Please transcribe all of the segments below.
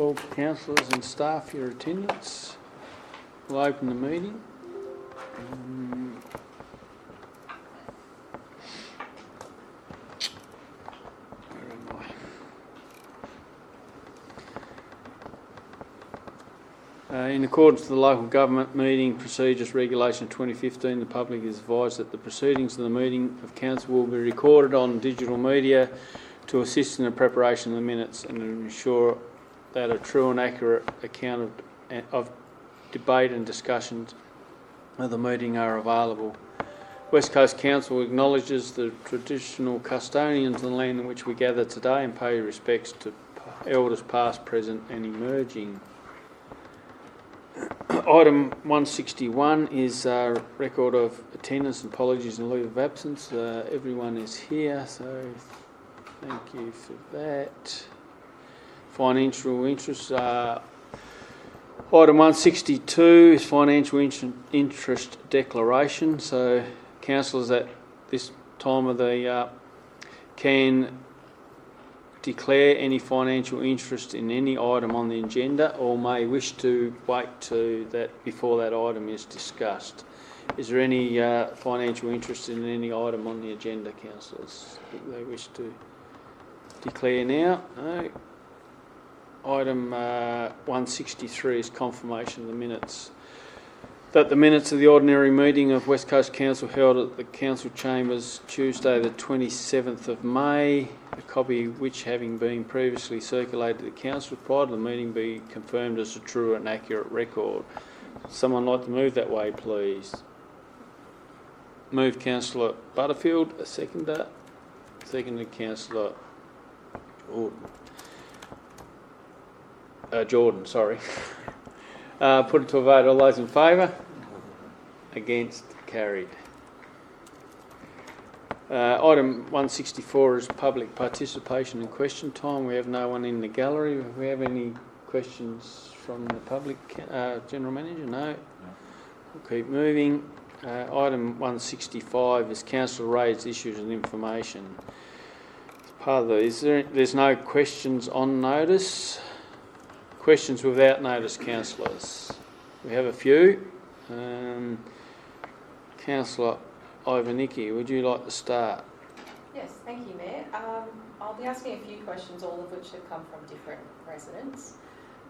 for councillors and staff your attendance. We'll open the meeting. Where am I? In accordance with the Local Government Meeting Procedures Regulation 2015, the public is advised that the proceedings of the meeting of council will be recorded on digital media to assist in the preparation of the minutes and to ensure that a true and accurate account of debate and discussions of the meeting are available. West Coast Council acknowledges the traditional custodians of the land in which we gather today and pay respects to elders past, present and emerging. Item 161 is a record of attendance and apologies and leave of absence. Everyone is here, so thank you for that. Financial interest. Item 162 is financial interest declaration. So councillors at this time of the can declare any financial interest in any item on the agenda, or may wish to wait to that before that item is discussed. Is there any financial interest in any item on the agenda, councillors, that they wish to declare now? No. Item 163 is confirmation of the minutes. That the minutes of the ordinary meeting of West Coast Council held at the Council Chambers Tuesday the 27th of May, a copy which having been previously circulated to the Council prior to the meeting be confirmed as a true and accurate record. Someone like to move that way, please? Move Councillor Butterfield, a seconder. Seconded Councillor Jordan, sorry. Put it to a vote. All those in favour? Against? Carried. Item 164 is public participation and question time. We have no one in the gallery. Do we have any questions from the public? General Manager? No. We'll keep moving. Item 165 is council raised issues and information. Part of there's no questions on notice. Questions without notice, councillors. We have a few. Councillor Ivanicky, would you like to start? Yes, thank you, Mayor. I'll be asking a few questions, all of which have come from different residents.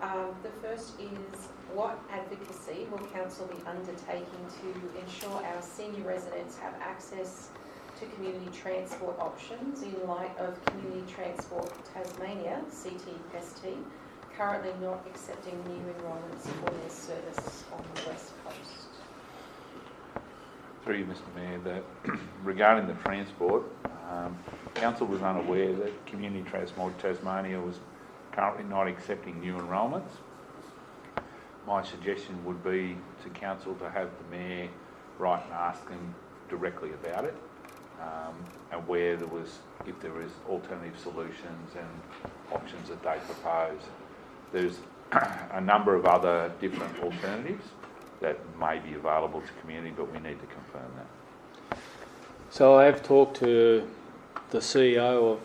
The first is, what advocacy will council be undertaking to ensure our senior residents have access to community transport options in light of Community Transport Tasmania, CTST, currently not accepting new enrolments for their service on the West Coast? Through you, Mr Mayor, that regarding the transport, Council was unaware that Community Transport Tasmania was currently not accepting new enrolments. My suggestion would be to Council to have the Mayor write and ask them directly about it, and where there was, if there is alternative solutions and options that they propose. There's a number of other different alternatives that may be available to community, but we need to confirm that. So I have talked to the CEO of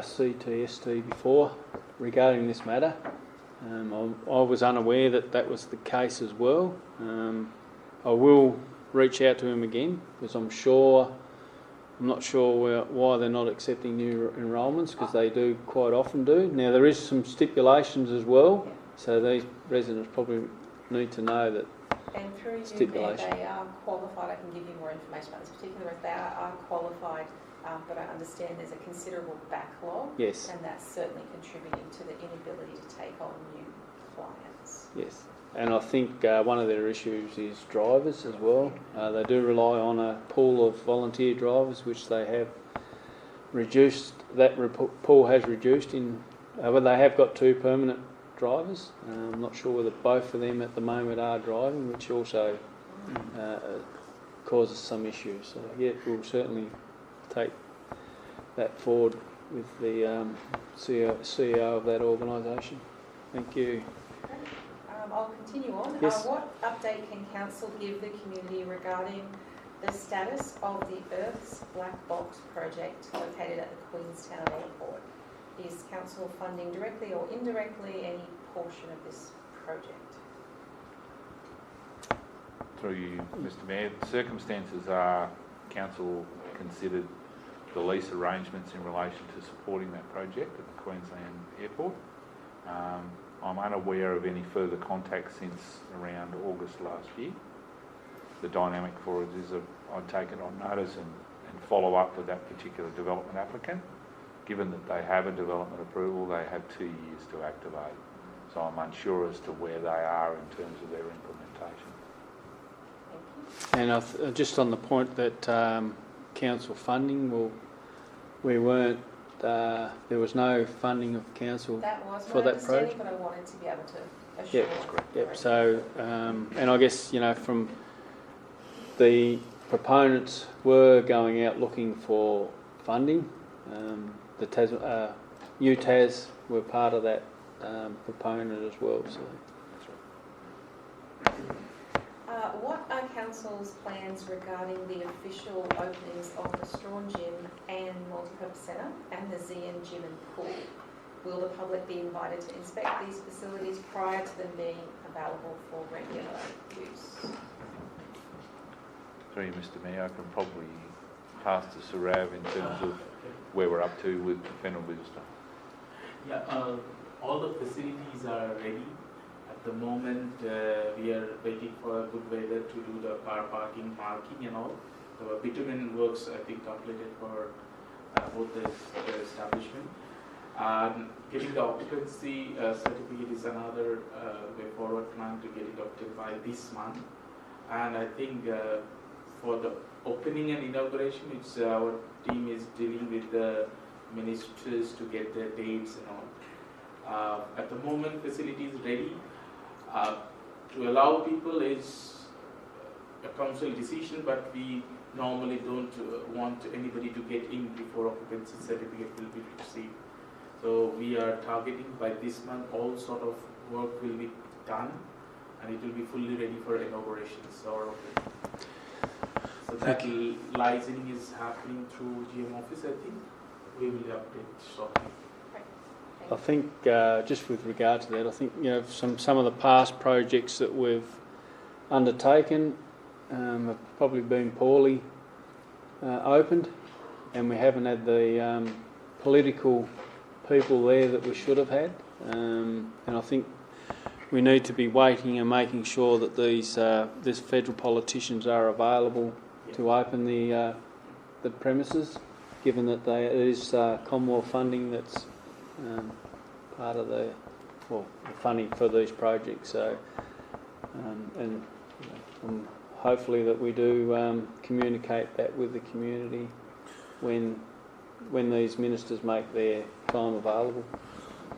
CTST before regarding this matter. I was unaware that was the case as well. I will reach out to him again, because I'm not sure why they're not accepting new enrolments, because they do quite often do. Now there is some stipulations as well, so these residents probably need to know that. And through you, Mayor, they are qualified. I can give you more information about this particular rest. They are qualified, but I understand there's a considerable backlog. Yes. And that's certainly contributing to the inability to take on new clients. Yes. And I think one of their issues is drivers as well. They do rely on a pool of volunteer drivers, which they have reduced. That pool has reduced but they have got 2 permanent drivers. I'm not sure whether both of them at the moment are driving, which also causes some issues. So yeah, we'll certainly take that forward with the CEO of that organisation. Thank you. I'll continue on. Yes. What update can Council give the community regarding the status of the Earth's Black Box project located at the Queenstown Airport? is council funding directly or indirectly any portion of this project? Through you, Mr Mayor, the circumstances are council considered the lease arrangements in relation to supporting that project at the Queensland Airport. I'm unaware of any further contact since around August last year. The dynamic for it is that I'd take it on notice and follow up with that particular development applicant. Given that they have a development approval, they have 2 years to activate. So I'm unsure as to where they are in terms of their implementation. And just on the point that council funding, well, we weren't. There was no funding of council That was for my that understanding, project. but I wanted to be able to assure. Yep, that's correct. Yep. So, and I guess from the proponents were going out looking for funding. The UTAS were part of that proponent as well. So. What are council's plans regarding the official openings of the Strawn Gym and Multipurpose Centre and the Zeehan Gym and Pool? Will the public be invited to inspect these facilities prior to them being available for regular use? Through you, Mr Mayor, I can probably pass to Sarav in terms of where we're up to with the Fennel Visitor. Yeah, all the facilities are ready. At the moment, we are waiting for good weather to do the car parking and all. The bitumen works, I think, completed for both the establishment. Getting the occupancy certificate is another way forward plan to get it obtained by this month. And I think for the opening and inauguration, it's our team is dealing with the ministers to get the dates and all. At the moment, facility is ready. To allow people is a council decision, but we normally don't want anybody to get in before occupancy certificate will be received. So we are targeting by this month all sort of work will be done and it will be fully ready for inaugurations. So that licensing is happening through GM office, I think. We will update shortly. I think just with regard to that, I think some of the past projects that we've undertaken have probably been poorly opened, and we haven't had the political people there that we should have had. And I think we need to be waiting and making sure that these federal politicians are available to open the premises, given that it is Commonwealth funding that's part of the funding for these projects. So, and hopefully that we do communicate that with the community when these ministers make their time available.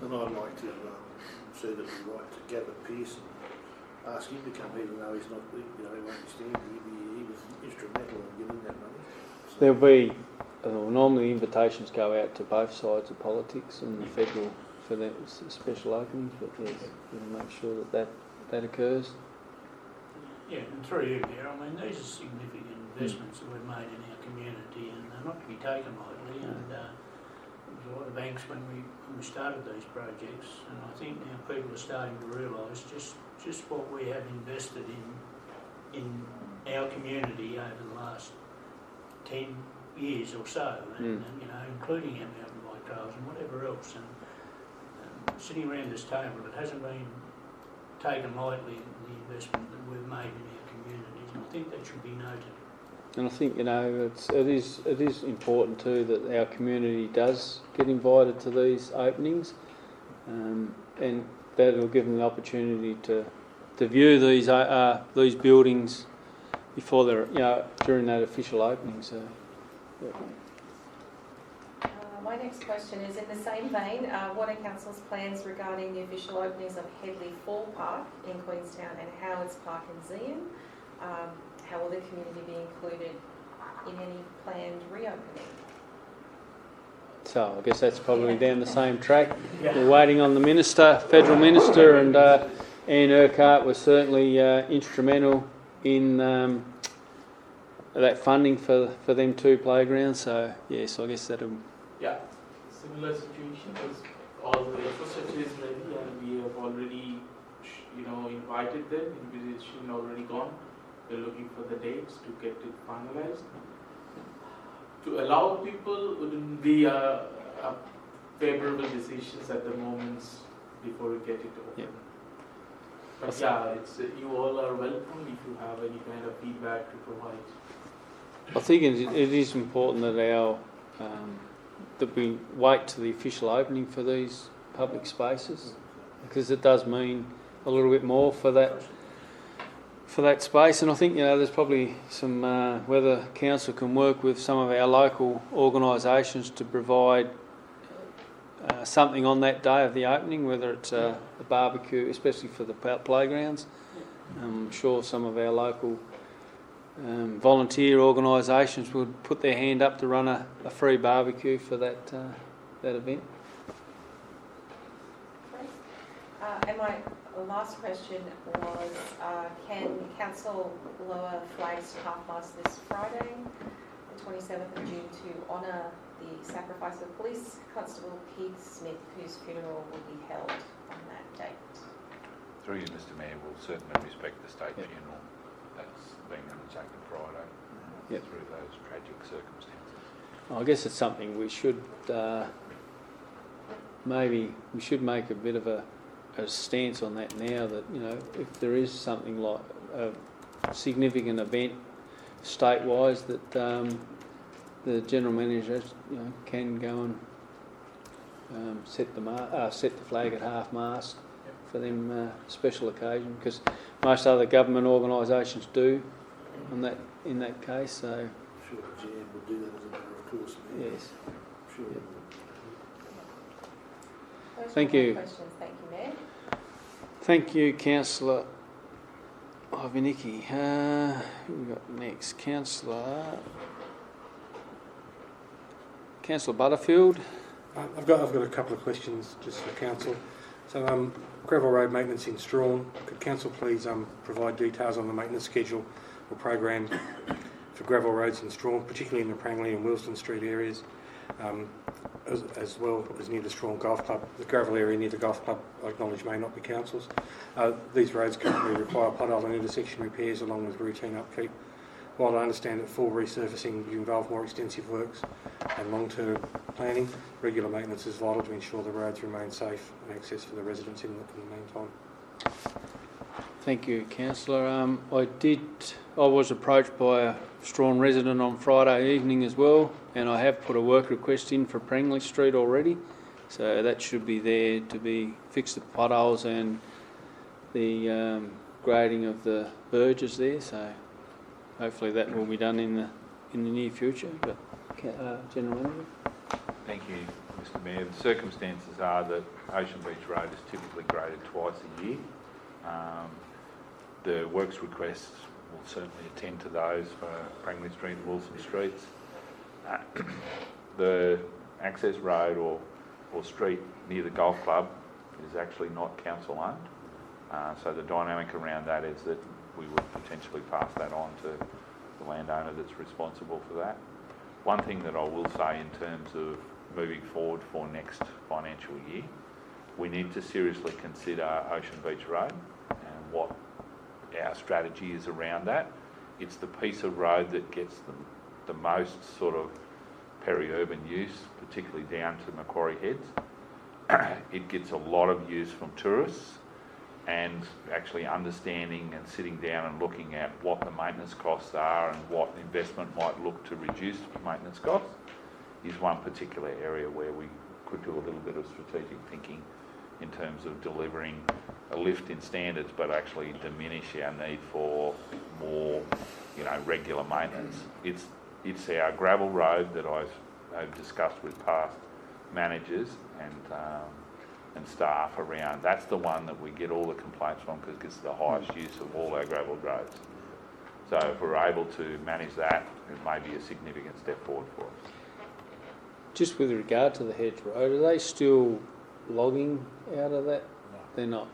And I'd like to see that we write to Gavin Pearson, ask him to come, even though he's not, he won't be standing. He was instrumental in getting that money. So There'll be normally invitations go out to both sides of politics and the federal for the special openings, but yes, we'll make sure that occurs. Yeah, and through you, Mayor, I mean, these are significant investments that we've made in our community and they're not to be taken lightly. And there was a lot of angst when we started these projects, and I think now people are starting to realise just what we have invested in our community over the last 10 years or so, and including our mountain bike trails and whatever else. And sitting around this table, it hasn't been taken lightly, the investment that we've made in our communities, and I think that should be noted. And I think it is important too that our community does get invited to these openings, and that will give them the opportunity to view these buildings before they're during that official opening. So. Yeah. My next question is in the same vein. What are council's plans regarding the official openings of Headley Fall Park in Queenstown and Howards Park in Zeehan? How will the community be included in any planned reopening? So I guess that's probably down the same track. We're waiting on the minister, federal minister, and Anne Urquhart was certainly instrumental in that funding for them two playgrounds. So yes, I guess that'll. Yeah. similar situation because all the infrastructure is ready and we have already, invited them. Invitation already gone. We're looking for the dates to get it finalized. To allow people wouldn't be a favorable decisions at the moment before we get it open. Yeah. But yeah, it's you all are welcome if you have any kind of feedback to provide. I think it is important that that we wait to the official opening for these public spaces, because it does mean a little bit more for that space. And I think there's probably some whether council can work with some of our local organisations to provide something on that day of the opening, whether it's a barbecue, especially for the playgrounds. I'm sure some of our local volunteer organisations would put their hand up to run a free barbecue for that event. And my last question was, can council lower flags to half-mast this Friday, the 27th of June, to honour the sacrifice of Police Constable Keith Smith, whose funeral will be held on that date? Through you, Mr Mayor, we'll certainly respect the state funeral that's being undertaken Friday through those tragic circumstances. I guess it's something we should make a bit of a stance on that now, that if there is something like a significant event state-wise, that the general manager can go and set the flag at half-mast for them special occasion, because most other government organisations do in that case. So I'm sure the GM would do that as a matter of course. yes. Sure. Those Thank were my you. questions. Thank you, Mayor. Thank you, Councillor Ivanicki. Who we got next? Councillor Butterfield. I've got a couple of questions just for council. So gravel road maintenance in Strawn. Could council please provide details on the maintenance schedule or program for gravel roads in Strawn, particularly in the Prangley and Wilson Street areas, as well as near the Strawn Golf Club. The gravel area near the golf club, I acknowledge, may not be council's. These roads currently require pothole and intersection repairs along with routine upkeep. While I understand that full resurfacing would involve more extensive works and long-term planning, regular maintenance is vital to ensure the roads remain safe and access for the residents in the meantime. Thank you, Councillor. I was approached by a Strawn resident on Friday evening as well, and I have put a work request in for Prangley Street already, so that should be there to be fixed, the potholes and the grading of the verges there. So hopefully that will be done in the near future. But General Manager. Thank you, Mr Mayor. The circumstances are that Ocean Beach Road is typically graded twice a year. The works requests will certainly attend to those for Prangley Street and Wilson Streets. The access road or street near the golf club is actually not council owned. So the dynamic around that is that we would potentially pass that on to the landowner that's responsible for that. One thing that I will say in terms of moving forward for next financial year, we need to seriously consider Ocean Beach Road and what our strategy is around that. It's the piece of road that gets the most sort of peri-urban use, particularly down to Macquarie Heads. It gets a lot of use from tourists, and actually understanding and sitting down and looking at what the maintenance costs are and what investment might look to reduce maintenance costs is one particular area where we could do a little bit of strategic thinking in terms of delivering a lift in standards, but actually diminish our need for more, regular maintenance. It's our gravel road that I've discussed with past managers and staff around. That's the one that we get all the complaints from because it's the highest use of all our gravel roads. So if we're able to manage that, it may be a significant step forward for us. Just with regard to the Hedge Road, are they still logging out of that? No. They're not.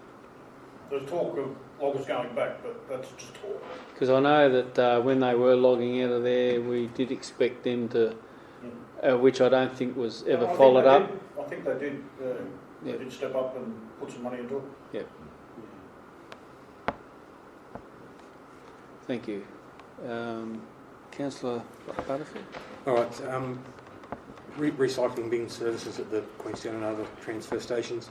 There's talk of loggers going back, but that's just talk. Because I know that when they were logging out of there, we did expect them to which I don't think was ever I think followed they up. did. I think they did. They Yeah. did step up and put some money into it. Yep. Thank you. Councillor Butterfield? All right. Recycling bin services at the Queenstown and other transfer stations.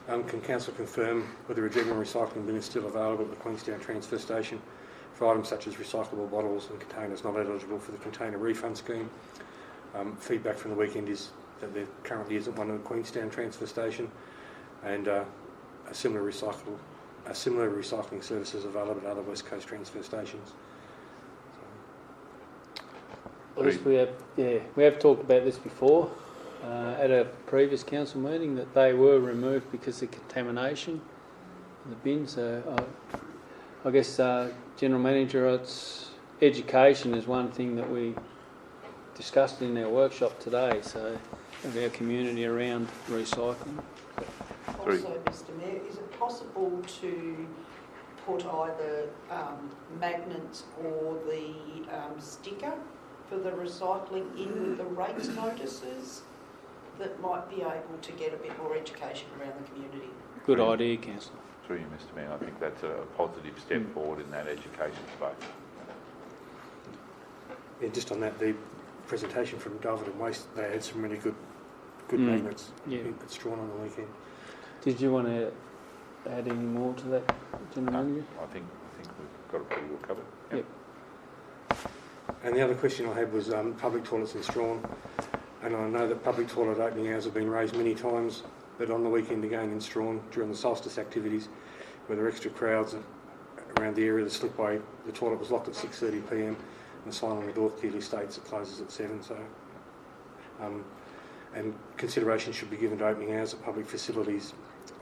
Can Council confirm whether a genuine recycling bin is still available at the Queenstown transfer station for items such as recyclable bottles and containers not eligible for the container refund scheme? Feedback from the weekend is that there currently isn't one at the Queenstown transfer station, and a similar recycling service is available at other West Coast transfer stations. Well, we have talked about this before at a previous council meeting, that they were removed because of contamination in the bin. So I guess, General Manager, education is one thing that we discussed in our workshop today, so of our community around recycling. Also, Mr Mayor, is it possible to put either magnets or the sticker for the recycling in with the rates notices that might be able to get a bit more education around the community? Good idea, Councillor. Through you, Mr Mayor, I think that's a positive step forward in that education space. Yeah, just on that, the presentation from Darvin Waste, they had some really good magnets at Strawn on the weekend. Did you want to add any more to that, General Manager? I think we've got it pretty well covered. Yep. And the other question I had was public toilets in Strawn, and I know that public toilet opening hours have been raised many times, but on the weekend again in Strawn during the solstice activities, where there were extra crowds around the area of the slipway, the toilet was locked at 6:30 p.m. and the sign on the door clearly states it closes at 7. So, and consideration should be given to opening hours at public facilities,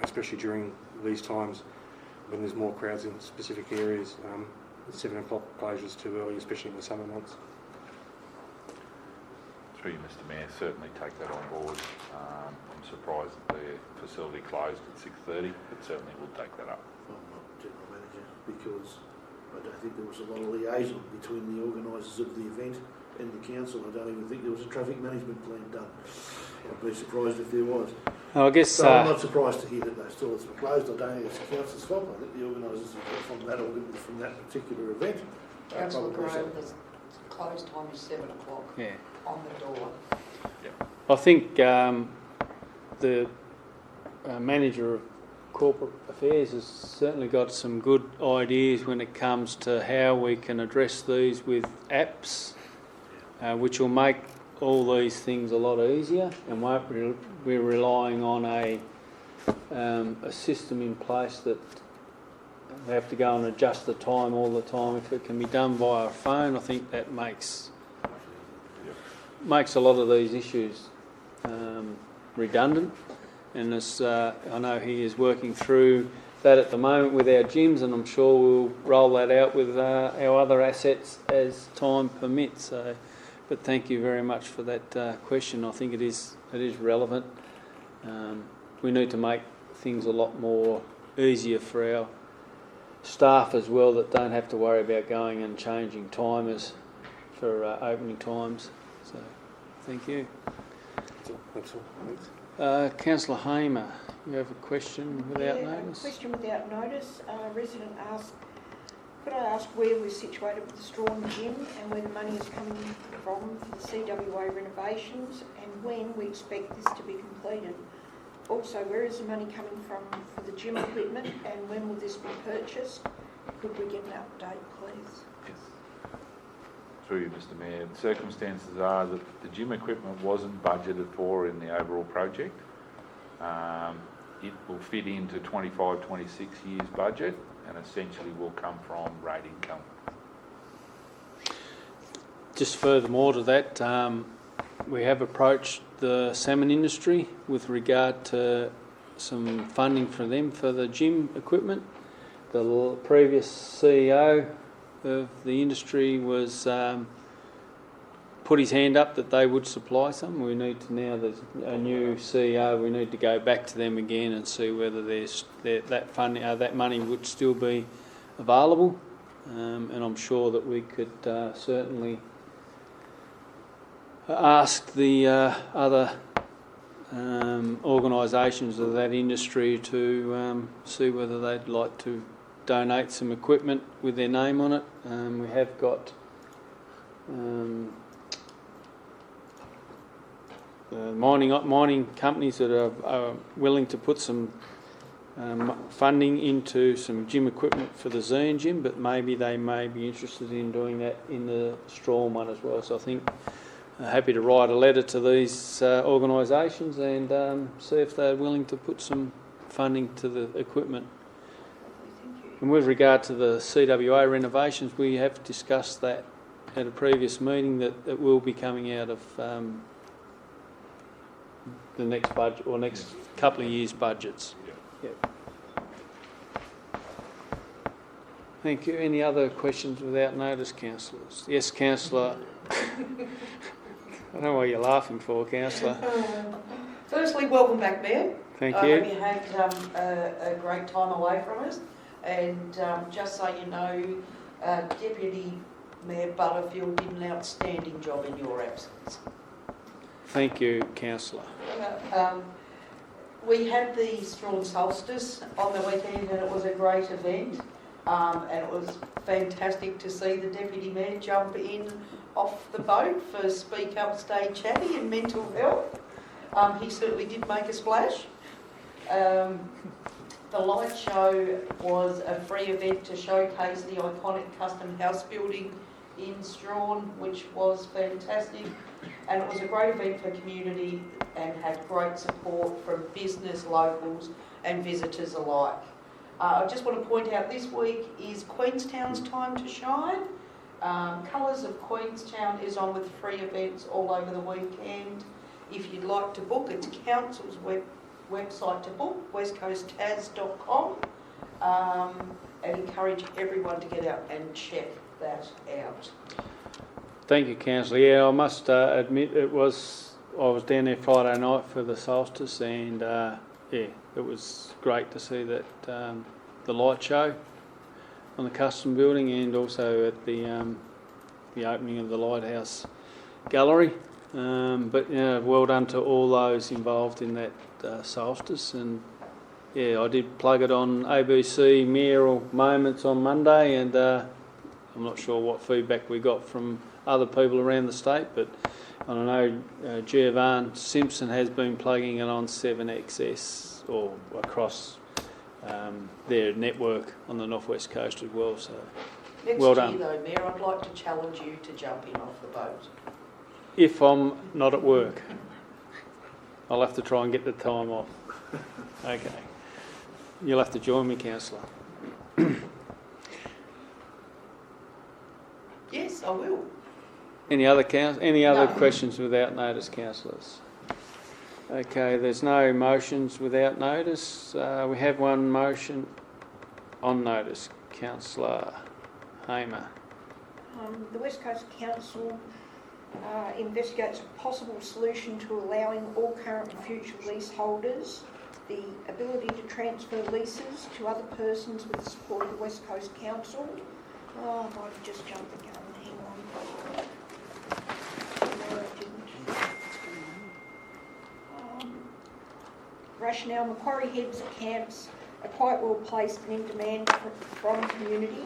especially during these times when there's more crowds in specific areas. 7 o'clock closure is too early, especially in the summer months. Through you, Mr Mayor, certainly take that on board. I'm surprised that the facility closed at 6:30, but certainly we'll take that up. I'm not General Manager because I don't think there was a lot of liaison between the organisers of the event and the council. I don't even think there was a traffic management plan done. I'd be surprised if there was. I guess. So I'm not surprised to hear that those toilets were closed. I don't think it's the council's fault. I think the organisers from that particular event. Councillor Graham, the close time is 7 o'clock Yeah. on the door. I think the manager of corporate affairs has certainly got some good ideas when it comes to how we can address these with apps, which will make all these things a lot easier, and won't be relying on a system in place that we have to go and adjust the time all the time. If it can be done via a phone, I think that makes a lot of these issues redundant. And as I know he is working through that at the moment with our gyms, and I'm sure we'll roll that out with our other assets as time permits. So, but thank you very much for that question. I think it is relevant. We need to make things a lot more easier for our staff as well, that don't have to worry about going and changing timers for opening times. So, thank you. That's all. Thanks. Councillor Hamer, you have a question without A notice? question without notice. A resident asked, could I ask where we're situated with the Strawn Gym and where the money is coming from for the CWA renovations, and when we expect this to be completed? Also, where is the money coming from for the gym equipment, and when will this be purchased? Could we get an update, please? Yes. Through you, Mr Mayor, the circumstances are that the gym equipment wasn't budgeted for in the overall project. It will fit into 25-26 years budget, and essentially will come from rate income. Just furthermore to that, we have approached the salmon industry with regard to some funding for them for the gym equipment. The previous CEO of the industry was put his hand up that they would supply some. We need to, now there's a new CEO, we need to go back to them again and see whether that funding, that money would still be available. And I'm sure that we could certainly asked the other organisations of that industry to see whether they'd like to donate some equipment with their name on it. We have got mining companies that are willing to put some funding into some gym equipment for the Zine gym, but maybe they may be interested in doing that in the Strawn one as well. So I think happy to write a letter to these organisations and see if they're willing to put some funding to the equipment. And with regard to the CWA renovations, we have discussed that at a previous meeting that it will be coming out of the next budget or next couple of years' budgets. Yep. Thank you. Any other questions without notice, councillors? Yes, councillor. I don't know what you're laughing for, councillor. Firstly, welcome back, Mayor. Thank I you. hope you had a great time away from us. And just so you know, Deputy Mayor Butterfield did an outstanding job in your absence. Thank you, councillor. We had the Strawn Solstice on the weekend and it was a great event. And it was fantastic to see the Deputy Mayor jump in off the boat for Speak Up, Stay Chatty and mental health. He certainly did make a splash. The light show was a free event to showcase the iconic custom house building in Strawn, which was fantastic. And it was a great event for community and had great support from business, locals and visitors alike. I just want to point out this week is Queenstown's time to shine. Colours of Queenstown is on with free events all over the weekend. If you'd like to book, it's council's website to book, westcoasttaz.com, and encourage everyone to get out and check that out. Thank you, councillor. Yeah, I must admit I was down there Friday night for the solstice, and yeah, it was great to see that the light show on the custom building, and also at the opening of the Lighthouse Gallery. But yeah, well done to all those involved in that solstice, and yeah, I did plug it on ABC Mayoral Moments on Monday, and I'm not sure what feedback we got from other people around the state, but I don't know, Giovanni Simpson has been plugging it on 7XS or across their network on the northwest coast as well. So well done. Next year though, Mayor, I'd like to challenge you to jump in off the boat. If I'm not at work, I'll have to try and get the time off. Okay. You'll have to join me, councillor. Yes, I will. Any other No. questions without notice, councillors? Okay, there's no motions without notice. We have one motion on notice. Councillor Hamer. The West Coast Council investigates a possible solution to allowing all current and future leaseholders the ability to transfer leases to other persons with the support of the West Coast Council. Oh, I might have just jumped the gun. Hang on. No, I didn't. Rationale: Macquarie Heads camps are quite well placed and in demand from community.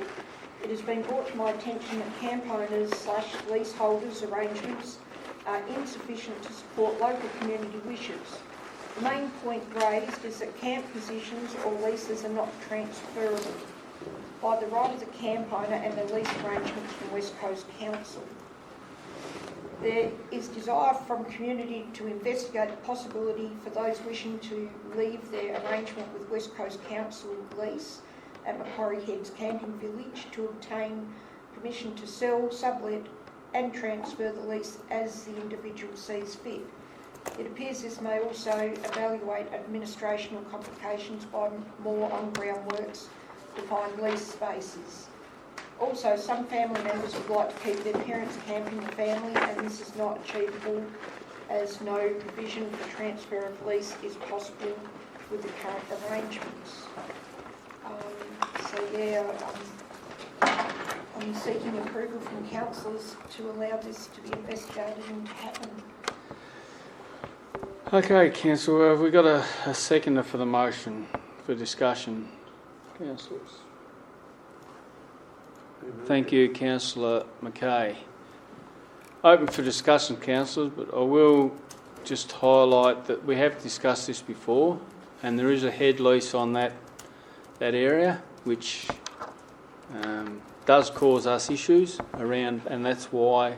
It has been brought to my attention that camp owners / leaseholders arrangements are insufficient to support local community wishes. The main point raised is that camp positions or leases are not transferable by the right of the camp owner and the lease arrangements from West Coast Council. There is desire from community to investigate the possibility for those wishing to leave their arrangement with West Coast Council lease at Macquarie Heads Camping Village to obtain permission to sell, sublet and transfer the lease as the individual sees fit. It appears this may also evaluate administrational complications by more on-ground works to find lease spaces. Also, some family members would like to keep their parents camping the family, and this is not achievable as no provision for transfer of lease is possible with the current arrangements. I'm seeking approval from councillors to allow this to be investigated and to happen. Okay, Councillor, have we got a seconder for the motion for discussion? Councillors. Thank you, Councillor Mackay. Open for discussion, councillors, but I will just highlight that we have discussed this before, and there is a head lease on that area, which does cause us issues around, and that's why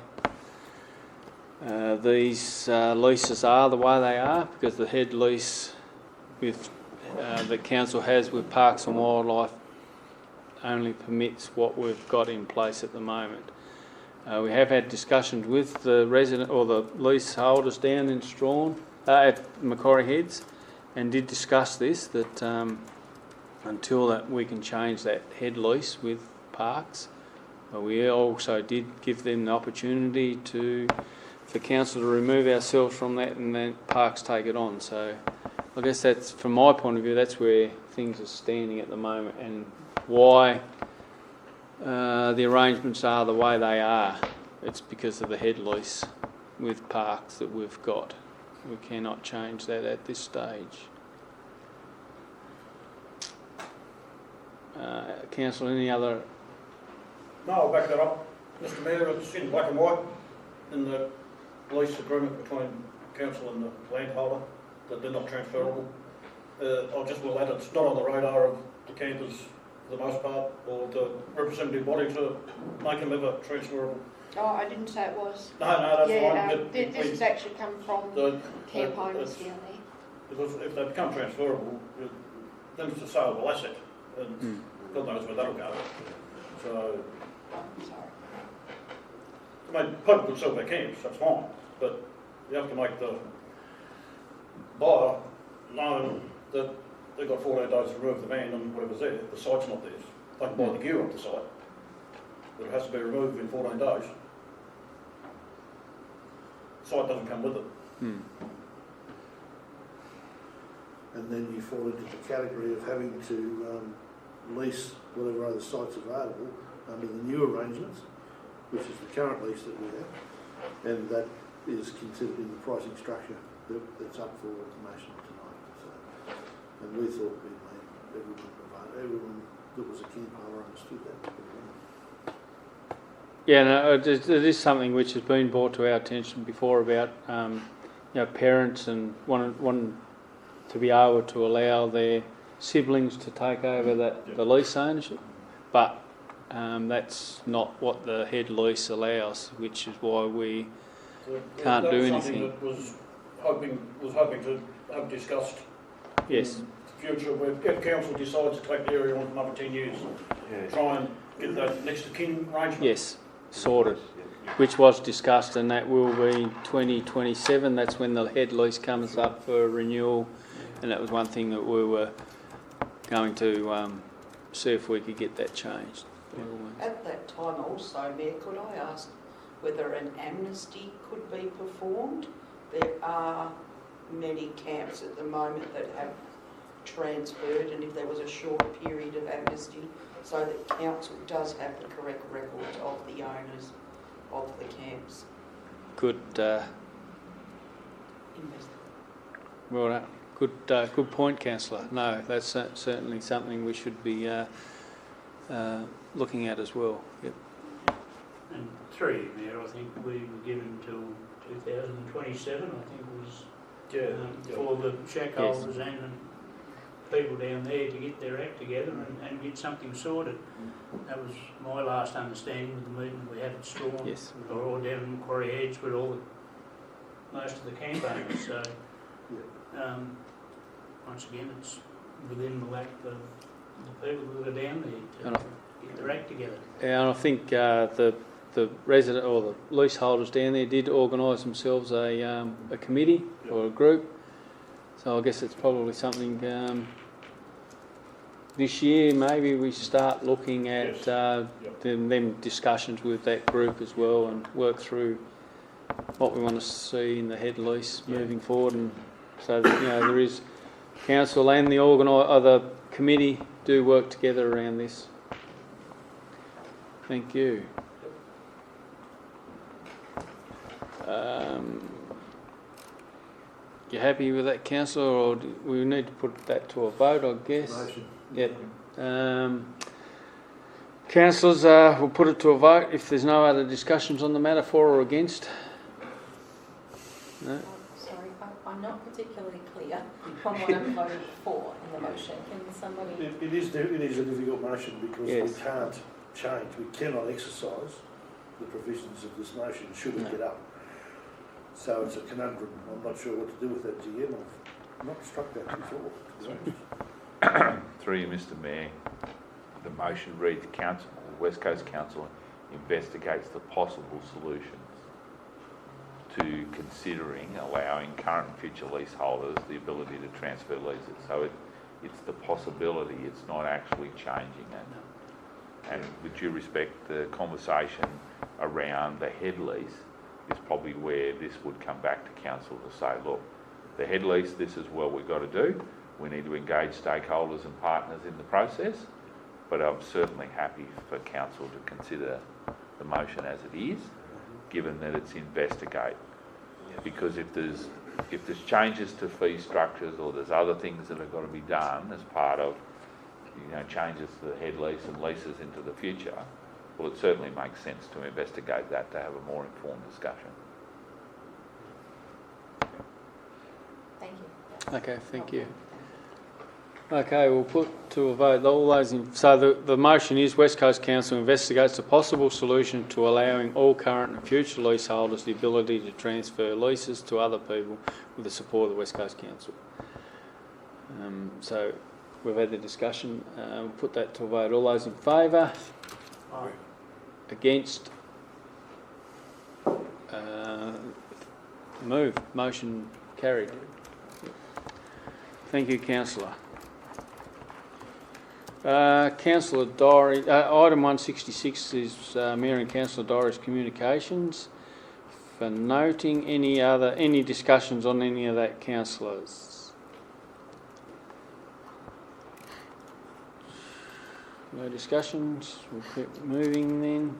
these leases are the way they are, because the head lease with the council has with Parks and Wildlife only permits what we've got in place at the moment. We have had discussions with the resident or the leaseholders down in Strawn at Macquarie Heads, and did discuss this, that until that we can change that head lease with Parks, we also did give them the opportunity for council to remove ourselves from that, and then Parks take it on. So I guess that's, from my point of view, that's where things are standing at the moment, and why the arrangements are the way they are. It's because of the head lease with Parks that we've got. We cannot change that at this stage. Council, any other? No, I'll back that up. Mr Mayor, it's in black and white in the lease agreement between council and the landholder that they're not transferable. I just will add, it's not on the radar of the campers for the most part, or the representative body to make them ever transferable. Oh, I didn't say it was. No, that's Yeah, fine. this has actually come from camp owners down there. Because if they become transferable, then it's a saleable asset, and God knows where that'll go. So, I'm sorry. I mean, people can sell their camps, that's fine, but you have to make the buyer know that they've got 14 days to remove the van and whatever's there. The site's not theirs. They can buy the gear off the site, but it has to be removed in 14 days. The site doesn't come with it. And then you fall into the category of having to lease whatever other sites available under the new arrangements, which is the current lease that we have, and that is considered in the pricing structure that's up for automation tonight. So, and we thought we made everyone that was a camp owner understood that. Yeah, no, it is something which has been brought to our attention before about parents and wanting to be able to allow their siblings to take over the lease ownership, but that's not what the head lease allows, which is why we can't do anything. That was something that was hoping to have discussed. Yes. In the future, where if council decides to take the area on for another 10 years, try and get that next to kin arrangement. Yes, sorted. Which was discussed, and that will be 2027. That's when the head lease comes up for renewal, and that was one thing that we were going to see if we could get that changed. At that time also, Mayor, could I ask whether an amnesty could be performed? There are many camps at the moment that have transferred, and if there was a short period of amnesty, so that council does have the correct record of the owners of the camps. Good. Well, good point, Councillor. No, that's certainly something we should be looking at as well. Yep. And through you, Mayor, I think we were given until 2027, I think was for the shackholders and people down there to get their act together and get something sorted. That was my last understanding with the meeting we had at Strawn. Yes. Or all down in Macquarie Heads with most of the camp owners. So, once again, it's within the lack of the people that are down there to get their act together. Yeah, and I think the resident or the leaseholders down there did organise themselves a committee or a group. So I guess it's probably something this year maybe we start looking at them discussions with that group as well, and work through what we want to see in the head lease moving forward, and so that there is council and the committee do work together around this. Thank you. You happy with that, councillor, or do we need to put that to a vote, I guess? Motion. Yep. Councillors, we'll put it to a vote if there's no other discussions on the matter, for or against. No? Sorry, I'm not particularly clear on what I'm voting for in the motion. Can somebody... It is a difficult motion because Yes. we can't change, we cannot exercise the provisions of this motion should it get up. So it's a conundrum. I'm not sure what to do with that, GM. I've not struck that before, to be honest. Through you, Mr Mayor, the motion reads, Council, West Coast Council investigates the possible solutions to considering allowing current and future leaseholders the ability to transfer leases. So it's the possibility, it's not actually changing it. And with due respect, the conversation around the head lease is probably where this would come back to council to say, look, the head lease, this is what we've got to do. We need to engage stakeholders and partners in the process, but I'm certainly happy for council to consider the motion as it is, given that it's investigate. Because if there's changes to fee structures or there's other things that have got to be done as part of, changes to the head lease and leases into the future, well, it certainly makes sense to investigate that, to have a more informed discussion. Thank you. Okay, thank you. Okay, we'll put to a vote all those in... So the motion is West Coast Council investigates a possible solution to allowing all current and future leaseholders the ability to transfer leases to other people with the support of the West Coast Council. So we've had the discussion. We'll put that to a vote. All those in favour? Aye. Against? Motion carried. Thank you, councillor. Councillor Diary, item 166 is Mayor and Councillor Diary's communications. For noting any discussions on any of that, councillors? No discussions. We'll keep moving then.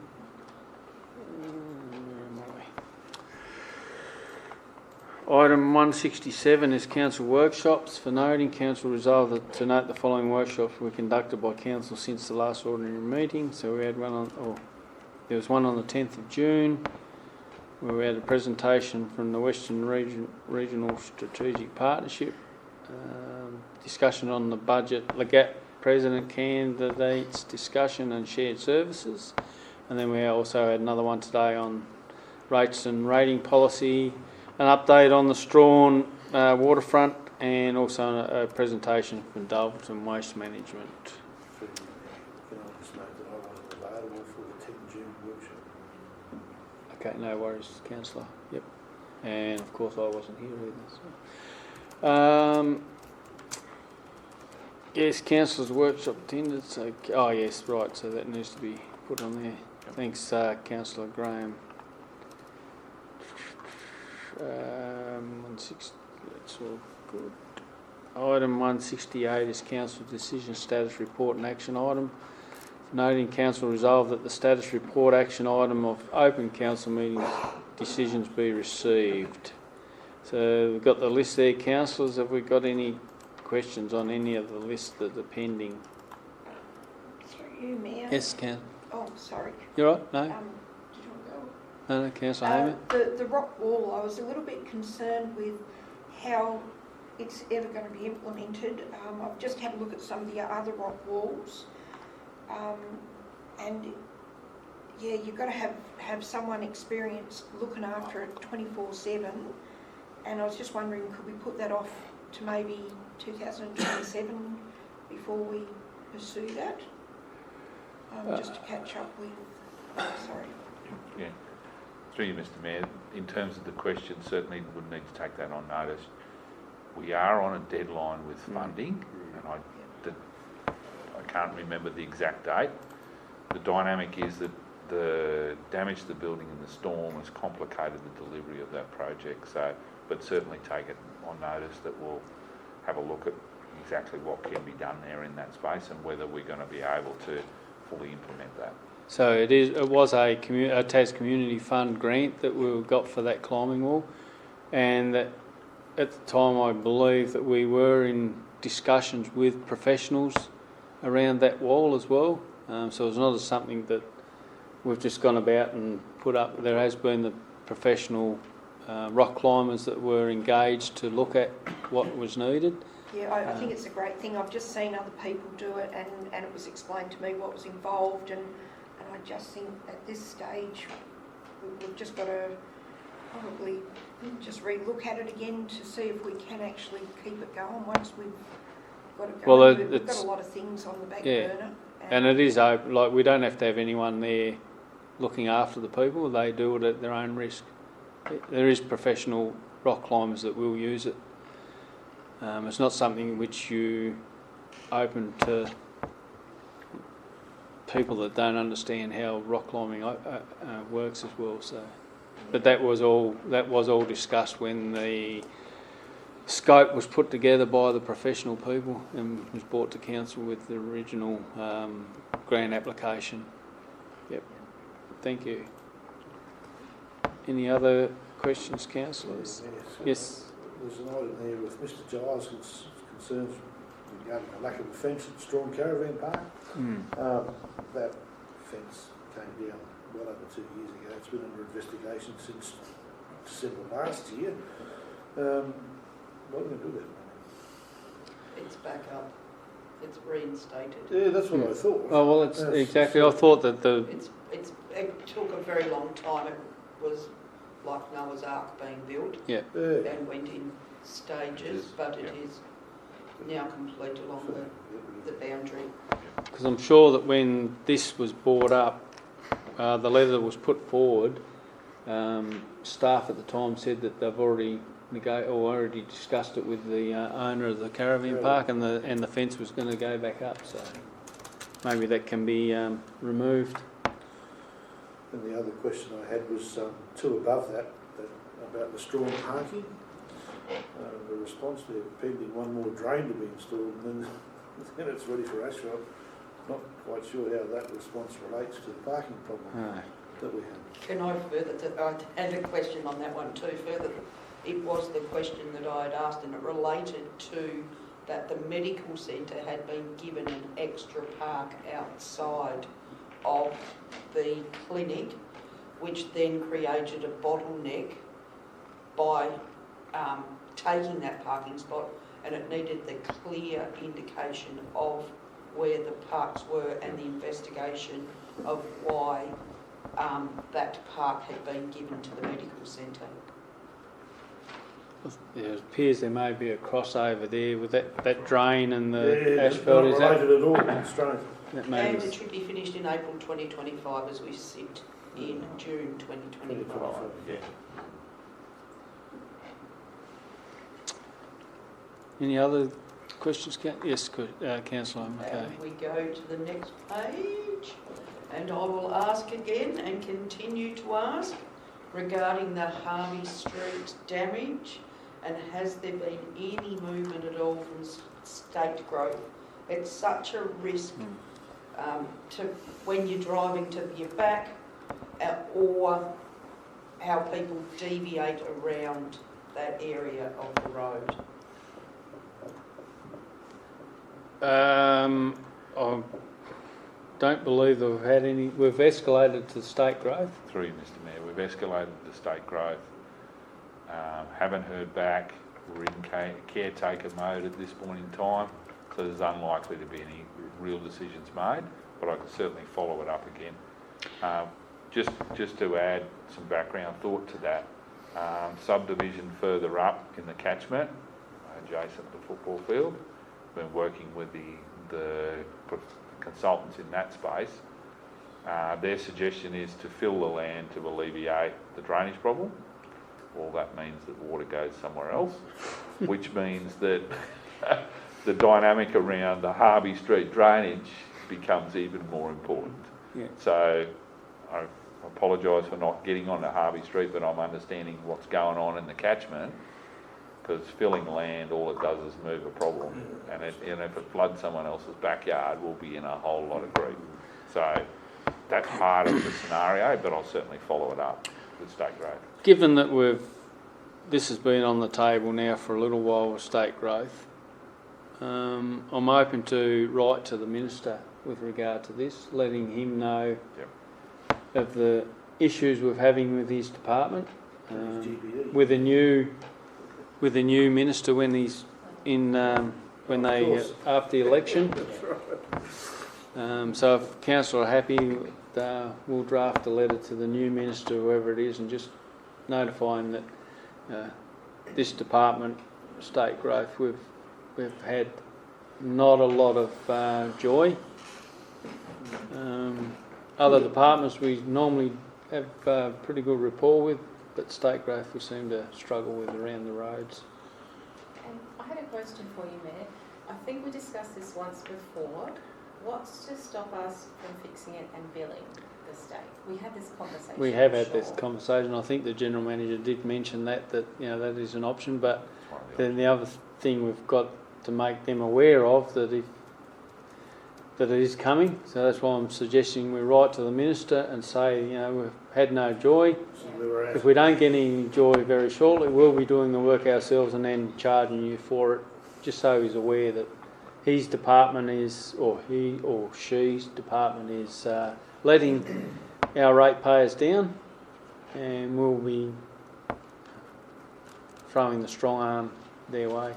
Item 167 is council workshops. For noting, council resolved to note the following workshops were conducted by council since the last ordinary meeting. So we had there was one on the 10th of June, where we had a presentation from the Western Regional Strategic Partnership, discussion on the budget, LEGAT President candidates discussion and shared services, and then we also had another one today on rates and rating policy, an update on the Strawn waterfront, and also a presentation from Dulverton Waste Management. Can I just note that I wasn't available for the 10 June workshop? Okay, no worries, councillor. Yep. And of course I wasn't here either. So. Yes, councillors' workshop attended. So, oh yes, right. So that needs to be put on there. Yep. Thanks, Councillor Graham. 160. That's all good. Item 168 is council decision status report and action item. Noting council resolved that the status report action item of open council meetings decisions be received. So we've got the list there, councillors. Have we got any questions on any of the lists that are pending? Through you, Mayor. Yes, Councillor. Oh, sorry. You all right? No? Did you want to go? No, Councillor Hamer. The rock wall, I was a little bit concerned with how it's ever going to be implemented. I've just had a look at some of the other rock walls, and yeah, you've got to have someone experienced looking after it 24/7. And I was just wondering, could we put that off to maybe 2027 before we pursue that? Just to catch up with. Sorry. Yeah. Through you, Mr Mayor, in terms of the question, certainly would need to take that on notice. We are on a deadline with funding, and I can't remember the exact date. The dynamic is that the damage to the building in the storm has complicated the delivery of that project. So, but certainly take it on notice that we'll have a look at exactly what can be done there in that space and whether we're going to be able to fully implement that. So it was a Tas Community Fund grant that we got for that climbing wall, and that at the time I believe that we were in discussions with professionals around that wall as well. So it's not something that we've just gone about and put up. There has been the professional rock climbers that were engaged to look at what was needed. Yeah, I think it's a great thing. I've just seen other people do it, and it was explained to me what was involved, and I just think at this stage we've just got to probably just re-look at it again to see if we can actually keep it going once we've got it going. Well, we've got a lot of things on the back yeah, burner. and it is open. Like, we don't have to have anyone there looking after the people. They do it at their own risk. There is professional rock climbers that will use it. It's not something which you open to people that don't understand how rock climbing works as well. So, but that was all discussed when the scope was put together by the professional people and was brought to council with the original grant application. Yep. Thank you. Any other questions, councillors? Yes. There's an item there with Mr Giles' concerns regarding the lack of a fence at Strawn Caravan Park. That fence came down well over 2 years ago. It's been under investigation since December last year. What are we going to do with that? It's back up. It's reinstated. Yeah, that's what I thought. Oh well, it's exactly. I thought that It took a very long time. It was like Noah's Ark being built. Yeah. And went in stages, but it is now complete along the boundary. Because I'm sure that when this was brought up, the letter that was put forward, staff at the time said that they've already discussed it with the owner of the caravan park, and the fence was going to go back up. So maybe that can be removed. And the other question I had was two above that about the Strawn parking. The response there, pending one more drain to be installed, and then it's ready for asphalt. Not quite sure how that response relates to the parking problem that we have. Can I I had a question on that one too. Further, it was the question that I had asked, and it related to that the medical centre had been given an extra park outside of the clinic, which then created a bottleneck by taking that parking spot, and it needed the clear indication of where the parks were and the investigation of why that park had been given to the medical centre. It appears there may be a crossover there with that drain and the asphalt. Not related at all. It's strange. And it should be finished in April 2025 as we sit in June 2025. Yeah. Any other questions? Yes, Councillor. Okay. And we go to the next page, and I will ask again and continue to ask regarding the Harvey Street damage, and has there been any movement at all from state growth? It's such a risk to when you're driving to your back, or how people deviate around that area of the road. I don't believe that we've had any. We've escalated to state growth. Through you, Mr Mayor, we've escalated to state growth. Haven't heard back. We're in caretaker mode at this point in time, so there's unlikely to be any real decisions made, but I can certainly follow it up again. Just to add some background thought to that, subdivision further up in the catchment, adjacent to the football field, been working with the consultants in that space. Their suggestion is to fill the land to alleviate the drainage problem. Well, that means that water goes somewhere else, which means that the dynamic around the Harvey Street drainage becomes even more important. Yeah. So I apologise for not getting onto Harvey Street, but I'm understanding what's going on in the catchment, because filling land, all it does is move a problem, and if it floods someone else's backyard, we'll be in a whole lot of grief. So that part of the scenario, but I'll certainly follow it up with State Growth. Given that this has been on the table now for a little while with State Growth, I'm open to write to the Minister with regard to this, letting him know of the issues we're having with his department, with a new Minister when he's in after the election. So if council are happy, we'll draft a letter to the new Minister, whoever it is, and just notify him that this department, State Growth, we've had not a lot of joy. Other departments we normally have pretty good rapport with, but State Growth we seem to struggle with around the roads. And I had a question for you, Mayor. I think we discussed this once before. What's to stop us from fixing it and billing the state? We had this conversation. We have had this conversation. I think the General Manager did mention that that is an option, but then the other thing we've got to make them aware of that it is coming. So that's why I'm suggesting we write to the Minister and say, we've had no joy. If we don't get any joy very shortly, we'll be doing the work ourselves and then charging you for it, just so he's aware that his department is, or he or she's department is letting our ratepayers down, and we'll be throwing the strong arm their way.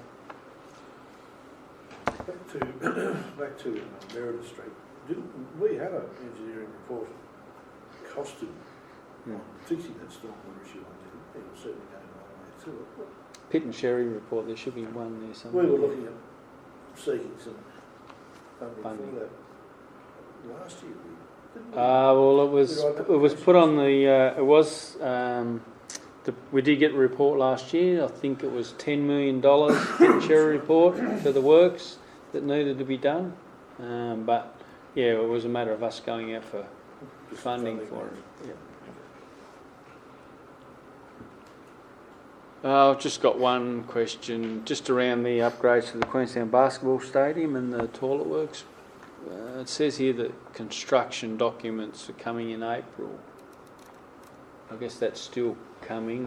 Back to Meredith Street. We had an engineering report costing fixing that stormwater issue. It was certainly going a long way through it. Pitt and Sherry report, there should be one there somewhere. We were looking at seeking some funding for that last year. Well, it was put on the. We did get a report last year. I think it was $10 million Pitt and Sherry report for the works that needed to be done. But yeah, it was a matter of us going out for funding for it. Yeah. I've just got one question, just around the upgrades to the Queenstown Basketball Stadium and the toilet works. It says here that construction documents are coming in April. I guess that's still coming.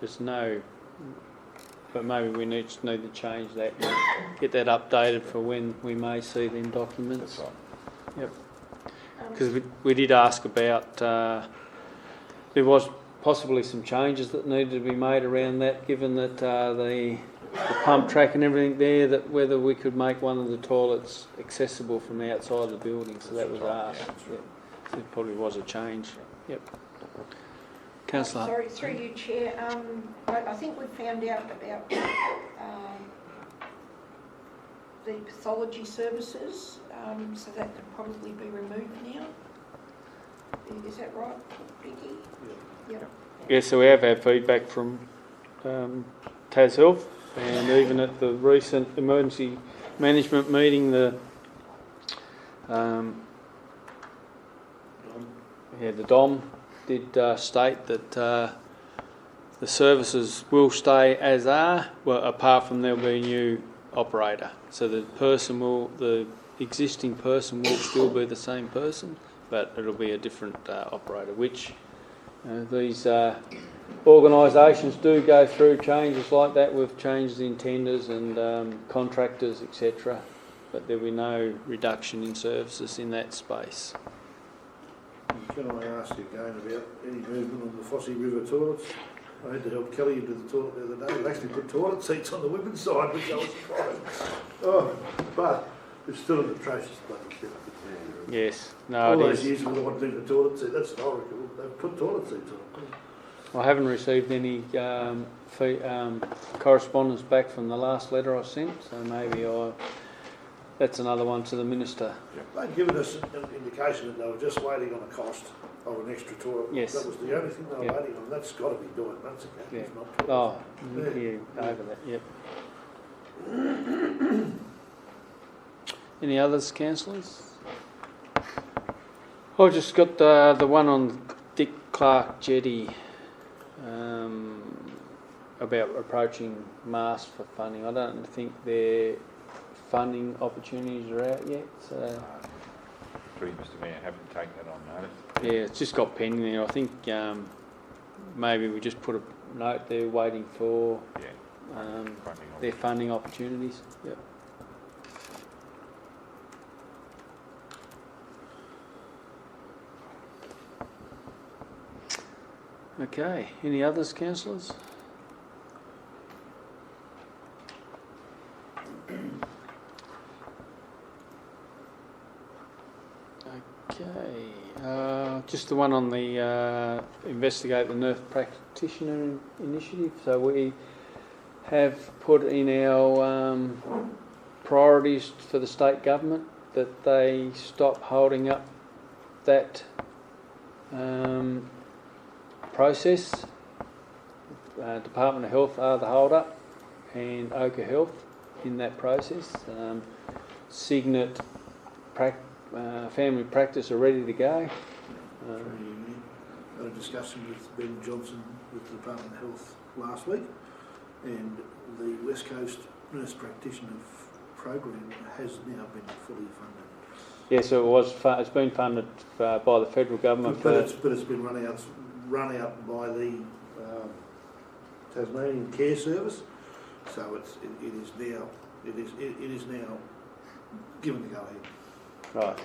There's no, but maybe we need to change that and get that updated for when we may see them documents. That's right. Yep. Because we did ask about, there was possibly some changes that needed to be made around that, given that the pump track and everything there, that whether we could make one of the toilets accessible from outside the building. So that was asked. Yeah. So it probably was a change. Yep. Councillor. Sorry, through you, Chair. I think we found out about the pathology services, so that could probably be removed now. Is that right, Vicky? Yeah. Yeah, so we have had feedback from Tas Health, and even at the recent emergency management meeting, the DOM did state that the services will stay as are, well, apart from there'll be a new operator. So the existing person will still be the same person, but it'll be a different operator, which these organisations do go through changes like that with changes in tenders and contractors, etc. But there'll be no reduction in services in that space. Can I ask again about any movement on the Fossey River toilets? I had to help Kelly into the toilet the other day. We actually put toilet seats on the women's side, which I was surprised. Oh, but it's still an atrocious bloody shit. Yes, no, all it those is. years we want to do the toilet seat, that's an oracle. They've put toilet seats on. I haven't received any correspondence back from the last letter I sent, so maybe that's another one to the Minister. They'd given us an indication that they were just waiting on a cost of an extra toilet. Yes. That was the only thing they were waiting on. That's got to be done once again. Yeah. If not Oh, yeah. over that, yep. Any others, councillors? I've just got the one on Dick Clark Jetty about approaching MAST for funding. I don't think their funding opportunities are out yet. So through you, Mr Mayor, happy to take that on notice. Yeah, it's just got pending there. I think maybe we just put a note there waiting for Yeah. Funding their funding opportunities. Yep. Okay, any others, councillors? Okay, just the one on the investigate the nurse practitioner initiative. So we have put in our priorities for the state government that they stop holding up that process. Department of Health are the hold-up, and Ochre Health in that process. Signet family practice are ready to go. Had a discussion with Ben Johnson with the Department of Health last week, and the West Coast Nurse Practitioner program has now been fully funded. Yeah, so it's been funded by the federal government. But it's been run out by the Tasmanian Care Service, so it is now given the go ahead. Right.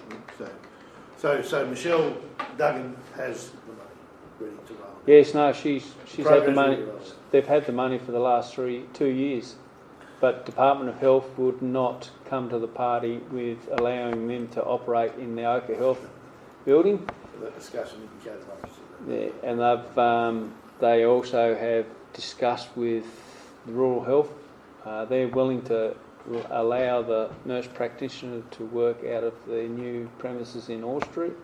So Michelle Duggan has the money ready to roll. Yes, no, she's had the money. Program's ready to roll. They've had the money for the last 2 years, but Department of Health would not come to the party with allowing them to operate in the Ochre Health building. That discussion indicated Yeah, and they also have discussed with the Rural Health. They're willing to allow the nurse practitioner to work out of the new premises in Orr Street,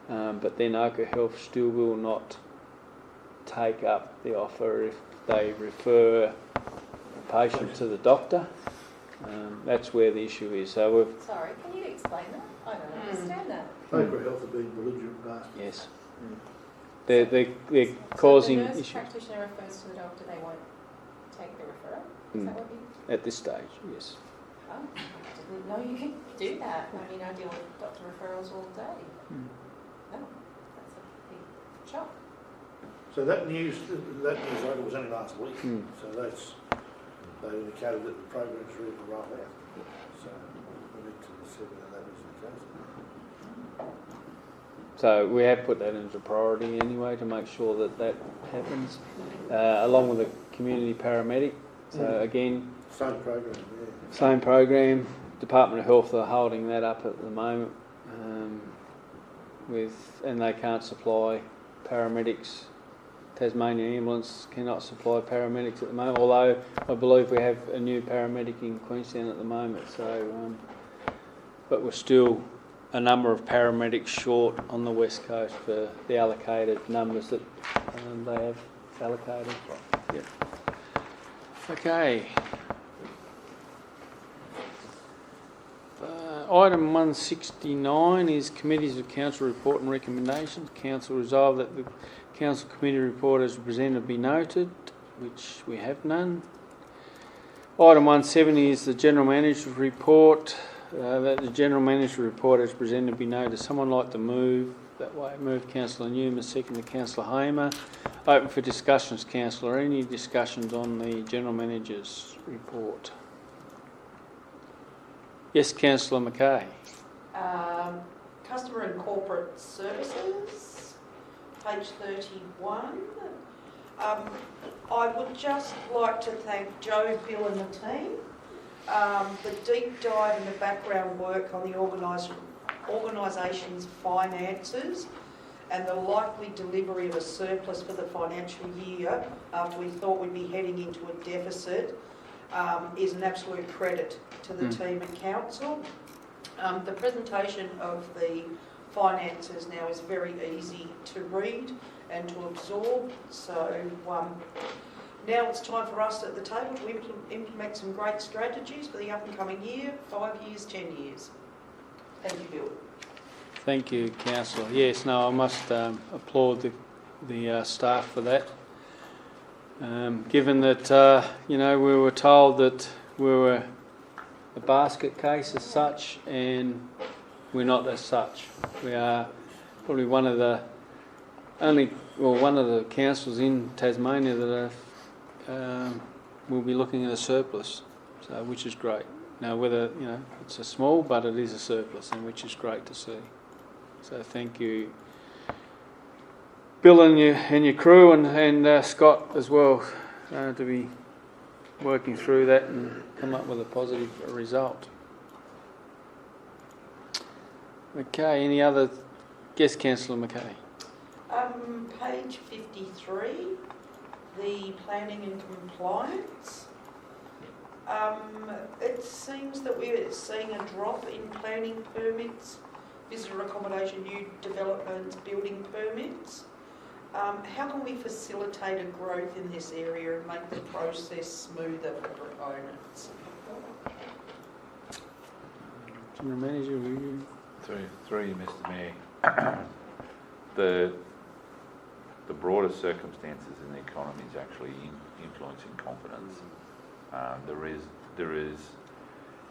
but then Ochre Health still will not take up the offer if they refer a patient to the doctor. That's where the issue is. So we've... Sorry, can you explain that? I don't understand that. Ochre Health have been belligerent bastards. Yes. They're causing So the nurse issues practitioner refers to the doctor, they won't take the referral? Is that what you... at this stage, yes. Oh, I didn't know you could do that. I mean, I deal with doctor referrals all day. No, that's a big shock. So that news article was only last week. So they indicated that the program's ready to roll out. So we need to see whether that is the case. So we have put that into priority anyway to make sure that happens, along with the community paramedic. So again, Same program, yeah. same program. Department of Health are holding that up at the moment, and they can't supply paramedics. Tasmanian Ambulance cannot supply paramedics at the moment, although I believe we have a new paramedic in Queenstown at the moment. So, but we're still a number of paramedics short on the West Coast for the allocated numbers that they have allocated. Yep. Okay. Item 169 is Committees of Council Report and Recommendations. Council resolved that the Council Committee report as presented be noted, which we have none. Item 170 is the General Manager's report. That the General Manager's report as presented be noted. Someone like to move that way? Move Councillor Newman, second Councillor Hamer. Open for discussions, Councillor. Any discussions on the General Manager's report? Yes, Councillor Mackay. Customer and Corporate Services, page 31. I would just like to thank Joe, Bill and the team. The deep dive and the background work on the organisation's finances and the likely delivery of a surplus for the financial year after we thought we'd be heading into a deficit is an absolute credit to the team at Council. The presentation of the finances now is very easy to read and to absorb, so now it's time for us at the table to implement some great strategies for the up and coming year, 5 years, 10 years. Thank you, Bill. Thank you, Councillor. Yes, no, I must applaud the staff for that. Given that, we were told that we were a basket case as such, and we're not as such. We are probably one of the councils in Tasmania that will be looking at a surplus, so which is great. Now, whether it's a small, but it is a surplus, and which is great to see. So thank you, Bill and your crew, and Scott as well, to be working through that and come up with a positive result. Okay, any other? Yes, Councillor Mackay. Page 53, the planning and compliance. It seems that we're seeing a drop in planning permits, visitor accommodation, new developments, building permits. How can we facilitate a growth in this area and make the process smoother for proponents? General Manager, will you? Through you, Mr. Mayor. The broader circumstances in the economy is actually influencing confidence.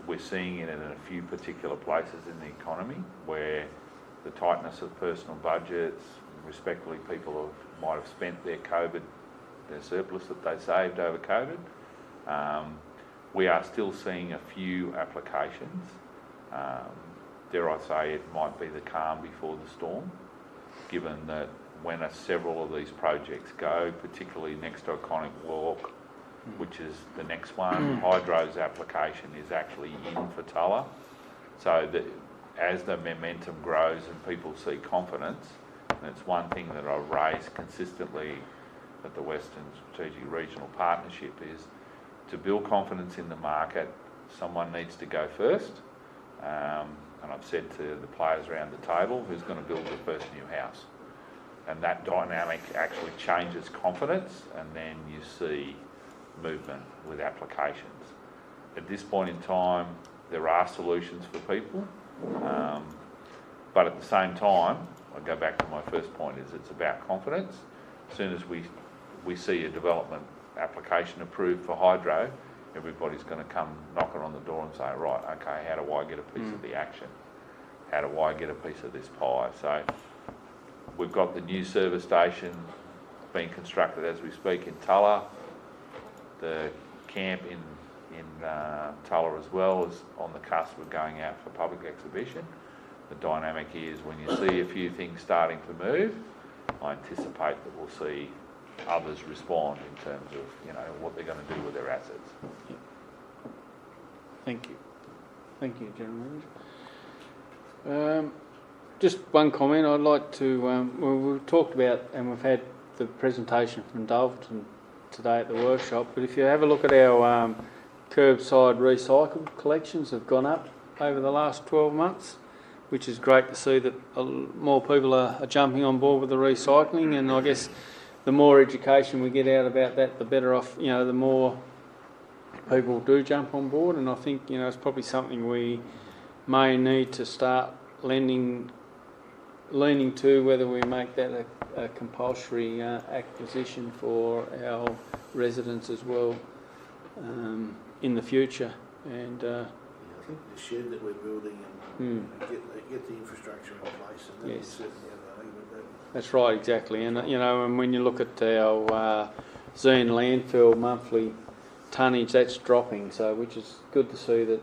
We're seeing it in a few particular places in the economy where the tightness of personal budgets, respectively, people might have spent their surplus that they saved over COVID. We are still seeing a few applications. Dare I say, it might be the calm before the storm, given that when several of these projects go, particularly next to Iconic Walk, which is the next one, Hydro's application is actually in for Tulla. So that as the momentum grows and people see confidence, and it's one thing that I've raised consistently at the Western Strategic Regional Partnership is to build confidence in the market, someone needs to go first. And I've said to the players around the table, who's going to build the first new house? And that dynamic actually changes confidence, and then you see movement with applications. At this point in time, there are solutions for people, but at the same time, I go back to my first point, is it's about confidence. As soon as we see a development application approved for hydro, everybody's going to come knocking on the door and say, right, okay, how do I get a piece of the action? How do I get a piece of this pie? So we've got the new service station being constructed as we speak in Tulla. The camp in Tulla as well is on the cusp of going out for public exhibition. The dynamic is when you see a few things starting to move, I anticipate that we'll see others respond in terms of what they're going to do with their assets. Thank you. Thank you, General Manager. Just one comment I'd like to, we've talked about and we've had the presentation from Dalton today at the workshop, but if you have a look at our curbside recycled collections have gone up over the last 12 months, which is great to see that more people are jumping on board with the recycling, and I guess the more education we get out about that, the better off, the more people do jump on board, and I think, it's probably something we may need to start leaning to, whether we make that a compulsory acquisition for our residents as well in the future. And I think the shed that we're building and get the infrastructure in place, and then certainly have an argument. That's right, exactly. And and when you look at our Zine landfill monthly tonnage, that's dropping. So, which is good to see that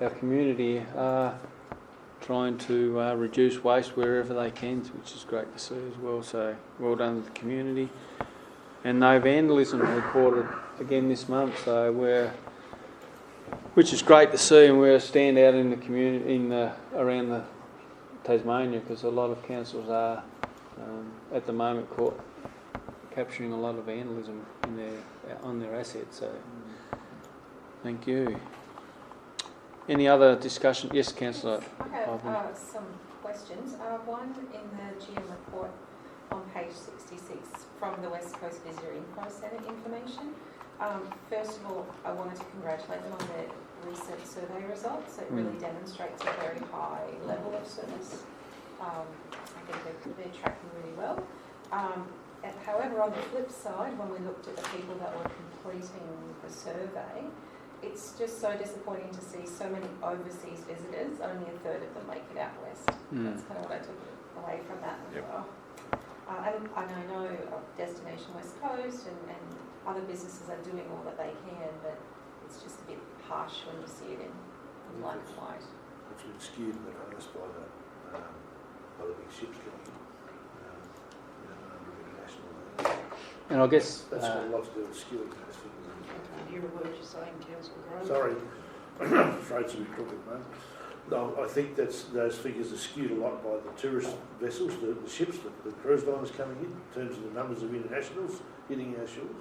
our community are trying to reduce waste wherever they can, which is great to see as well. So, well done to the community. And no vandalism reported again this month. So which is great to see, and we're a standout in the community around the Tasmania, because a lot of councils are at the moment capturing a lot of vandalism on their assets. So thank you. Any other discussion? Yes, Councillor. I have some questions. One in the GM report on page 66 from the West Coast Visitor Info Centre information. First of all, I wanted to congratulate them on their recent survey results. It really demonstrates a very high level of service. I think they're tracking really well. However, on the flip side, when we looked at the people that were completing the survey, it's just so disappointing to see so many overseas visitors. Only a third of them make it out west. That's kind of what I took away from that as Yep. well. And I know of Destination West Coast and other businesses are doing all that they can, but it's just a bit harsh when you see it in black and white. It's been skewed in the past by the big ships coming in. Under international. And I guess That's got a lot to do with skewing those figures. I can't hear a word you're saying, Councillor Grove. Sorry, I'm afraid to be crooked, mate. No, I think those figures are skewed a lot by the tourist vessels, the ships, the cruise liners coming in terms of the numbers of internationals hitting our shores.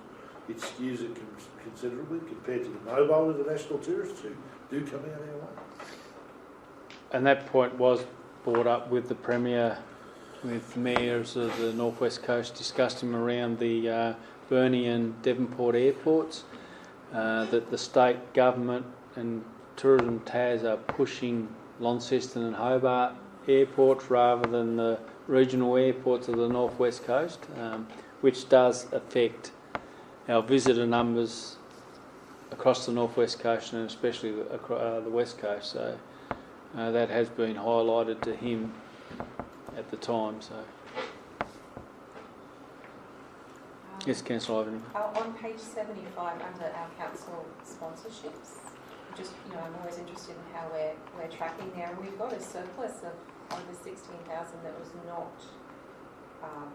It skews it considerably compared to the mobile international tourists who do come out our way. and that point was brought up with the Premier, with mayors of the North West Coast, discussing around the Burnie and Devonport airports, that the state government and Tourism Tas are pushing Launceston and Hobart airports rather than the regional airports of the North West Coast, which does affect our visitor numbers across the North West Coast and especially the West Coast. So that has been highlighted to him at the time. So yes, Councillor Ivan. On page 75 under our council sponsorships, I'm always interested in how we're tracking there, and we've got a surplus of over 16,000 that was not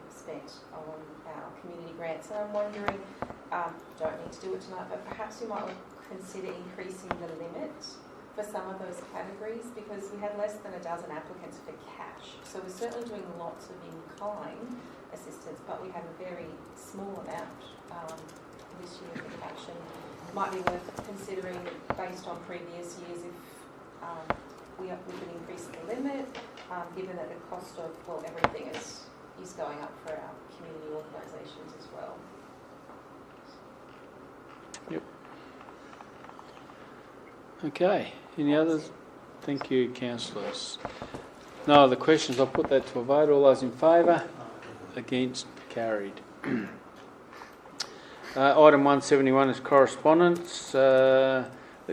spent on our community grants. And I'm wondering, don't need to do it tonight, but perhaps we might consider increasing the limit for some of those categories, because we had less than a dozen applicants for cash. So we're certainly doing lots of in-kind assistance, but we had a very small amount this year for cash, and it might be worth considering based on previous years if we could increase the limit, given that the cost of everything is going up for our community organisations as well. Yep. Okay. Any others? Thank you, councillors. No other questions. I'll put that to a vote. All those in favour? Against? Carried. Item 171 is correspondence. The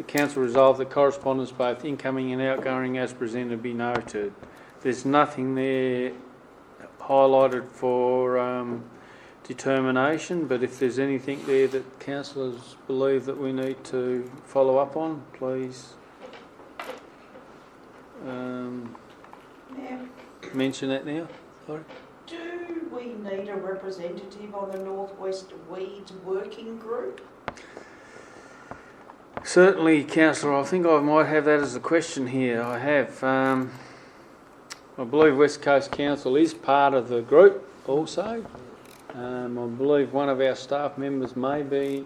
council resolved that correspondence, both incoming and outgoing, as presented, be noted. There's nothing there highlighted for determination, but if there's anything there that councillors believe that we need to follow up on, please mention that now. Sorry. Do we need a representative on the North West Weeds Working Group? Certainly, councillor. I think I might have that as a question here. I have. I believe West Coast Council is part of the group also. I believe one of our staff members may be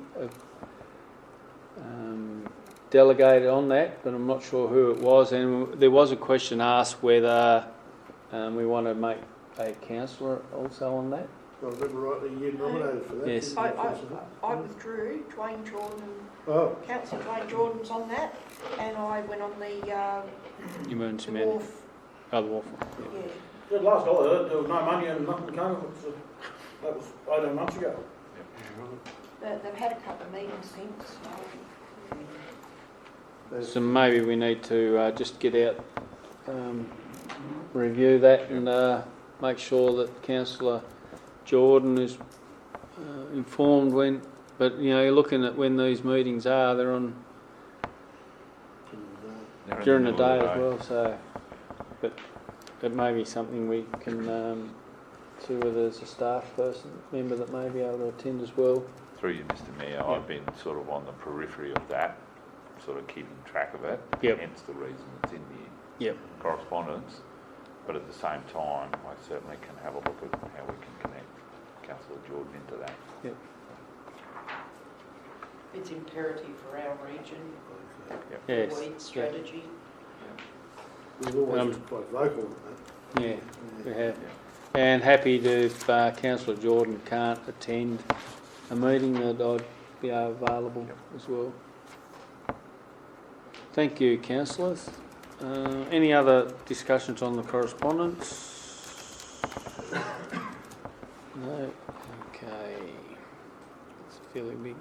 delegated on that, but I'm not sure who it was. And there was a question asked whether we want to make a councillor also on that. If I remember rightly, you nominated for that. Yes. didn't you? I withdrew. Dwayne Jordan, Oh, Councillor Dwayne Jordan's on that, and I went on the Emergency the man. wharf. Oh, the wharf. Yeah. The last I heard, there was no money and nothing came of it, so that was 18 months ago. They've had a couple of meetings since. So maybe we need to just get out, review that and make sure that Councillor Jordan is informed when, but you're looking at when these meetings are, they're on during the day as well, so, but it may be something we can see whether there's a staff person, member that may be able to attend as well. Through you, Mr Mayor, I've been sort of on the periphery of that, sort of keeping track of it, Yep. hence the reason it's in the Yep. correspondence. But at the same time, I certainly can have a look at how we can connect Councillor Jordan into that. Yep. It's imperative for our region, Yes. the weed strategy. we've always Um, been quite vocal on that. Yeah, we have. And happy to, if Councillor Jordan can't attend a meeting, that I'd be available as well. Thank you, councillors. Any other discussions on the correspondence? No? Okay. It's fairly big.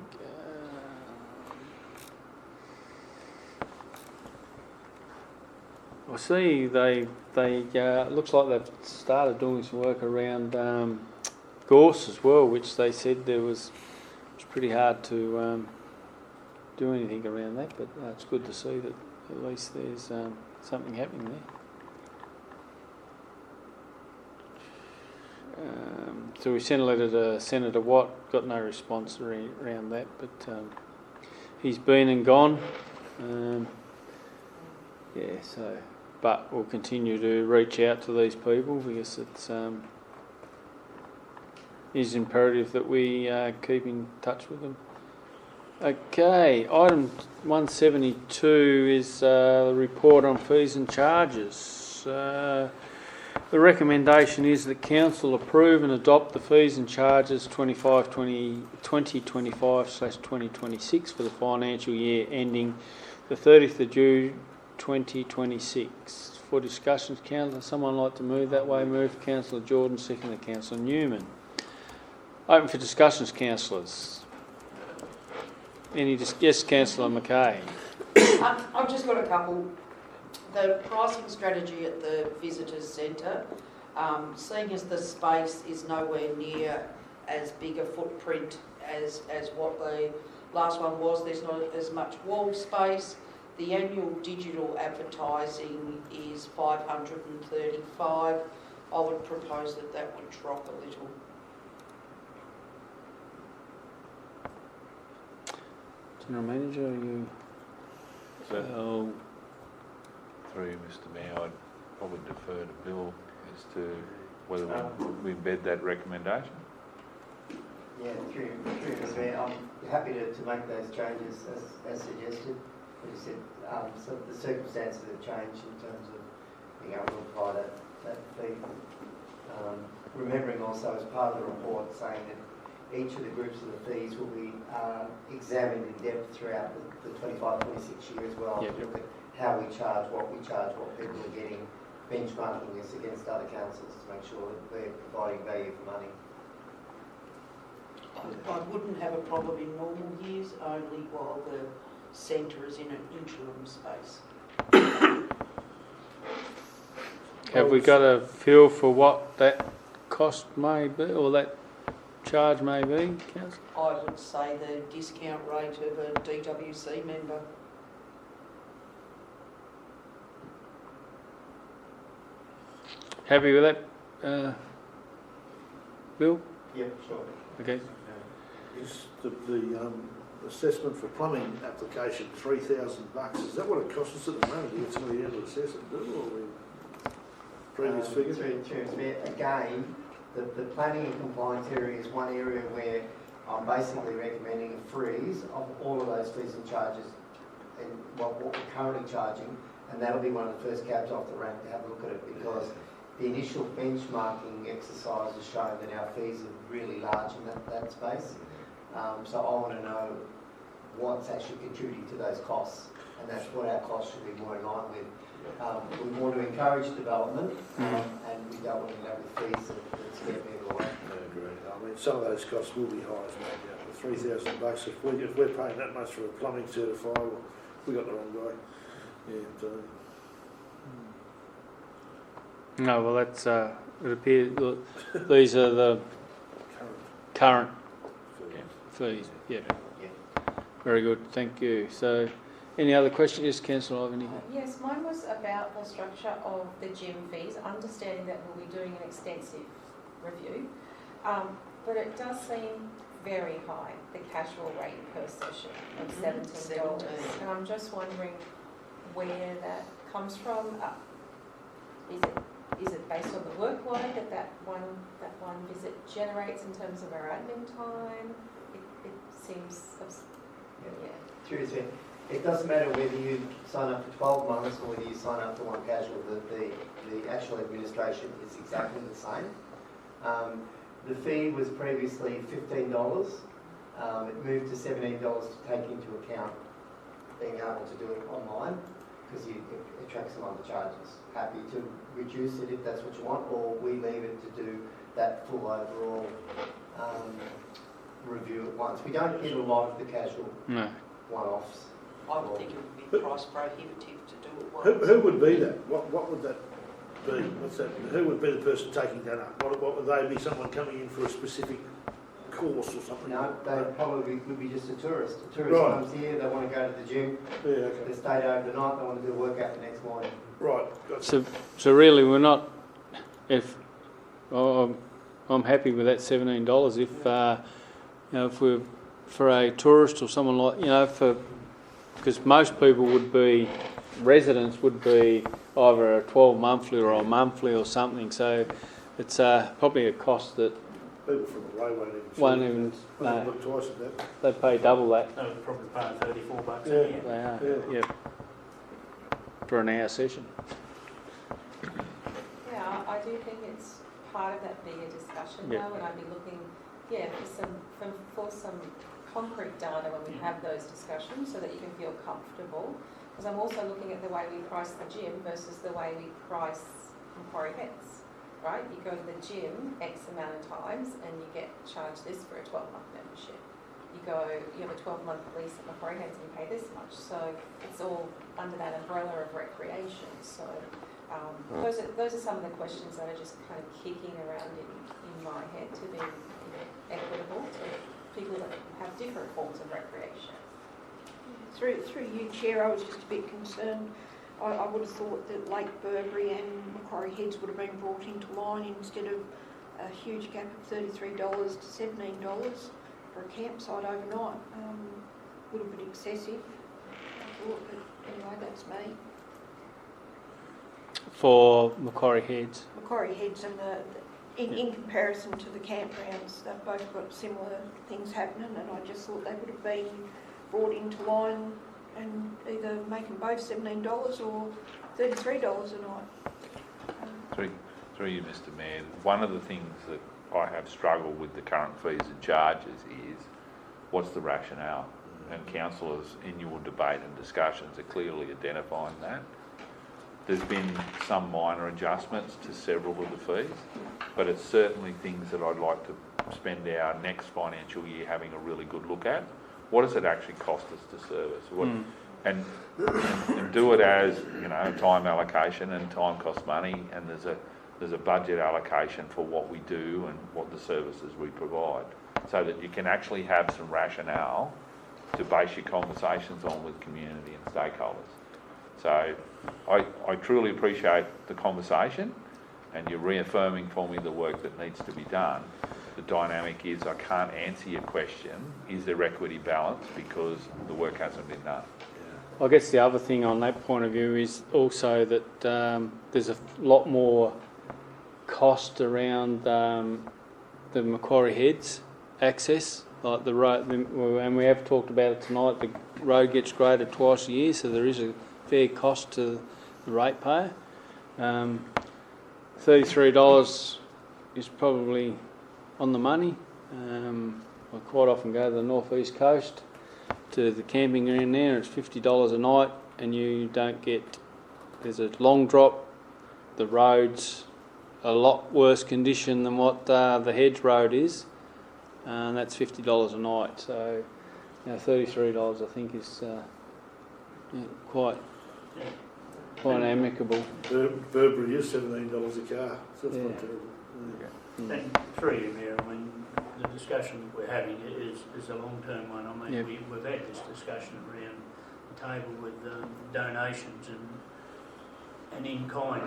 I see they looks like they've started doing some work around gorse as well, which they said it's pretty hard to do anything around that, but it's good to see that at least there's something happening there. So we sent a letter to Senator Watt, got no response around that, but he's been and gone. But we'll continue to reach out to these people because it's is imperative that we keep in touch with them. Okay, item 172 is the report on fees and charges. The recommendation is that Council approve and adopt the fees and charges 2025/2026 for the financial year ending the 30th of June 2026. For discussions, Councillor, someone like to move that way? Move Councillor Jordan, second Councillor Newman. Open for discussions, councillors. Yes, Councillor Mackay. I've just got a couple. The pricing strategy at the Visitors Centre, seeing as the space is nowhere near as big a footprint as what the last one was, there's not as much wall space. The annual digital advertising is $535. I would propose that would drop a little. General Manager, are you? Through Mr Mayor, I'd probably defer to Bill as to whether we embed that recommendation. Yeah, through Mr Mayor, I'm happy to make those changes as suggested. As you said, so the circumstances have changed in terms of being able to apply that fee. Remembering also as part of the report saying that each of the groups of the fees will be examined in depth throughout the 25-26 year as well. Yep. Look at how we charge, what people are getting, benchmarking this against other councils to make sure that we're providing value for money. I wouldn't have a problem in normal years, only while the centre is in an interim space. Have we got a feel for what that cost may be, or that charge may be, Councillor? I would say the discount rate of a DWC member. Happy with that, Bill? Yep, sure. Okay. Is the assessment for plumbing application $3,000? Is that what it costs us at the moment? Do you get somebody here to assess it, or we previous figures? Again, the planning and compliance area is one area where I'm basically recommending a freeze of all of those fees and charges and what we're currently charging, and that'll be one of the first cabs off the rank to have a look at it, because the initial benchmarking exercise has shown that our fees are really large in that space. So I want to know what's actually contributing to those costs, and that's what our costs should be more in line with. We want to encourage development, and we don't want to end up with fees that scare people away. I agree. I mean, some of those costs will be high, isn't it? Yeah, for $3,000, if we're paying that much for a plumbing certified, well, we got the wrong guy. Yeah. No, well, that's it appears these are the current fees. Yeah. Very good. Thank you. So, any other questions? Yes, Councillor Ivany. Yes, mine was about the structure of the gym fees, understanding that we'll be doing an extensive review, but it does seem very high, the casual rate per session of $17. And I'm just wondering where that comes from. Is it based on the workload that one visit generates in terms of our admin time? It seems, It doesn't matter whether you sign up for 12 months or whether you sign up for one casual. The actual administration is exactly the same. The fee was previously $15. It moved to $17 to take into account being able to do it online, because it attracts some other charges. Happy to reduce it if that's what you want, or we leave it to do that full overall review at once. We don't get a lot of the casual one-offs. I would think it would be price prohibitive to do Who would be that? What would that be? What's that? Who would be the person taking that up? What would they be? Someone coming in for a specific course or something? No, they probably could be just a tourist. A tourist Right. comes here, they want to go to the gym, Yeah, okay. they stayed overnight, they want to do a workout the next morning. Right. Gotcha. So really, we're not. If I'm happy with that $17. If if we're for a tourist or someone like because most people would be residents would be either a 12 monthly or a monthly or something. So it's probably a cost that People from away won't even look twice at that. they pay double that. They would probably pay $34 Yeah. a year. They are. Yeah. Yep. For an hour session. Yeah, I do think it's part of that bigger discussion Yeah. though, and I'd be looking, for some concrete data when we have those discussions so that you can feel comfortable. Because I'm also looking at the way we price the gym versus the way we price Macquarie Heads, right? You go to the gym X amount of times and you get charged this for a 12-month membership. You have a 12-month lease at Macquarie Heads and you pay this much. So it's all under that umbrella of recreation. So those are some of the questions that are just kind of kicking around in my head to be equitable to people that have different forms of recreation. Through you, Chair, I was just a bit concerned. I would have thought that Lake Burberry and Macquarie Heads would have been brought into line instead of a huge gap of $33 to $17 for a campsite overnight. A little bit excessive, I thought, but anyway, that's me. For Macquarie Heads. Macquarie Heads and in comparison to the campgrounds, they've both got similar things happening, and I just thought they would have been brought into line and either make them both $17 or $33 a night. Through you, Mr Mayor, one of the things that I have struggled with the current fees and charges is what's the rationale? And councillors in your debate and discussions are clearly identifying that. There's been some minor adjustments to several of the fees, but it's certainly things that I'd like to spend our next financial year having a really good look at. What does it actually cost us to service? And do it as time allocation, and time costs money, and there's a budget allocation for what we do and what the services we provide, so that you can actually have some rationale to base your conversations on with community and stakeholders. So I truly appreciate the conversation, and you're reaffirming for me the work that needs to be done. The dynamic is I can't answer your question, is there equity balance, because the work hasn't been done. I guess the other thing on that point of view is also that there's a lot more cost around the Macquarie Heads access, like the road, and we have talked about it tonight, the road gets graded twice a year, so there is a fair cost to the ratepayer. $33 is probably on the money. I quite often go to the North East Coast to the camping ground there, it's $50 a night, and you don't get, there's a long drop, the road's a lot worse condition than what the Heads Road is, and that's $50 a night. So $33 I think is quite amicable. Burberry is $17 a car, so that's not terrible. Yeah. And through you, Mayor, I mean, the discussion that we're having is a long-term one. I mean, we've had this discussion around the table with donations and in-kind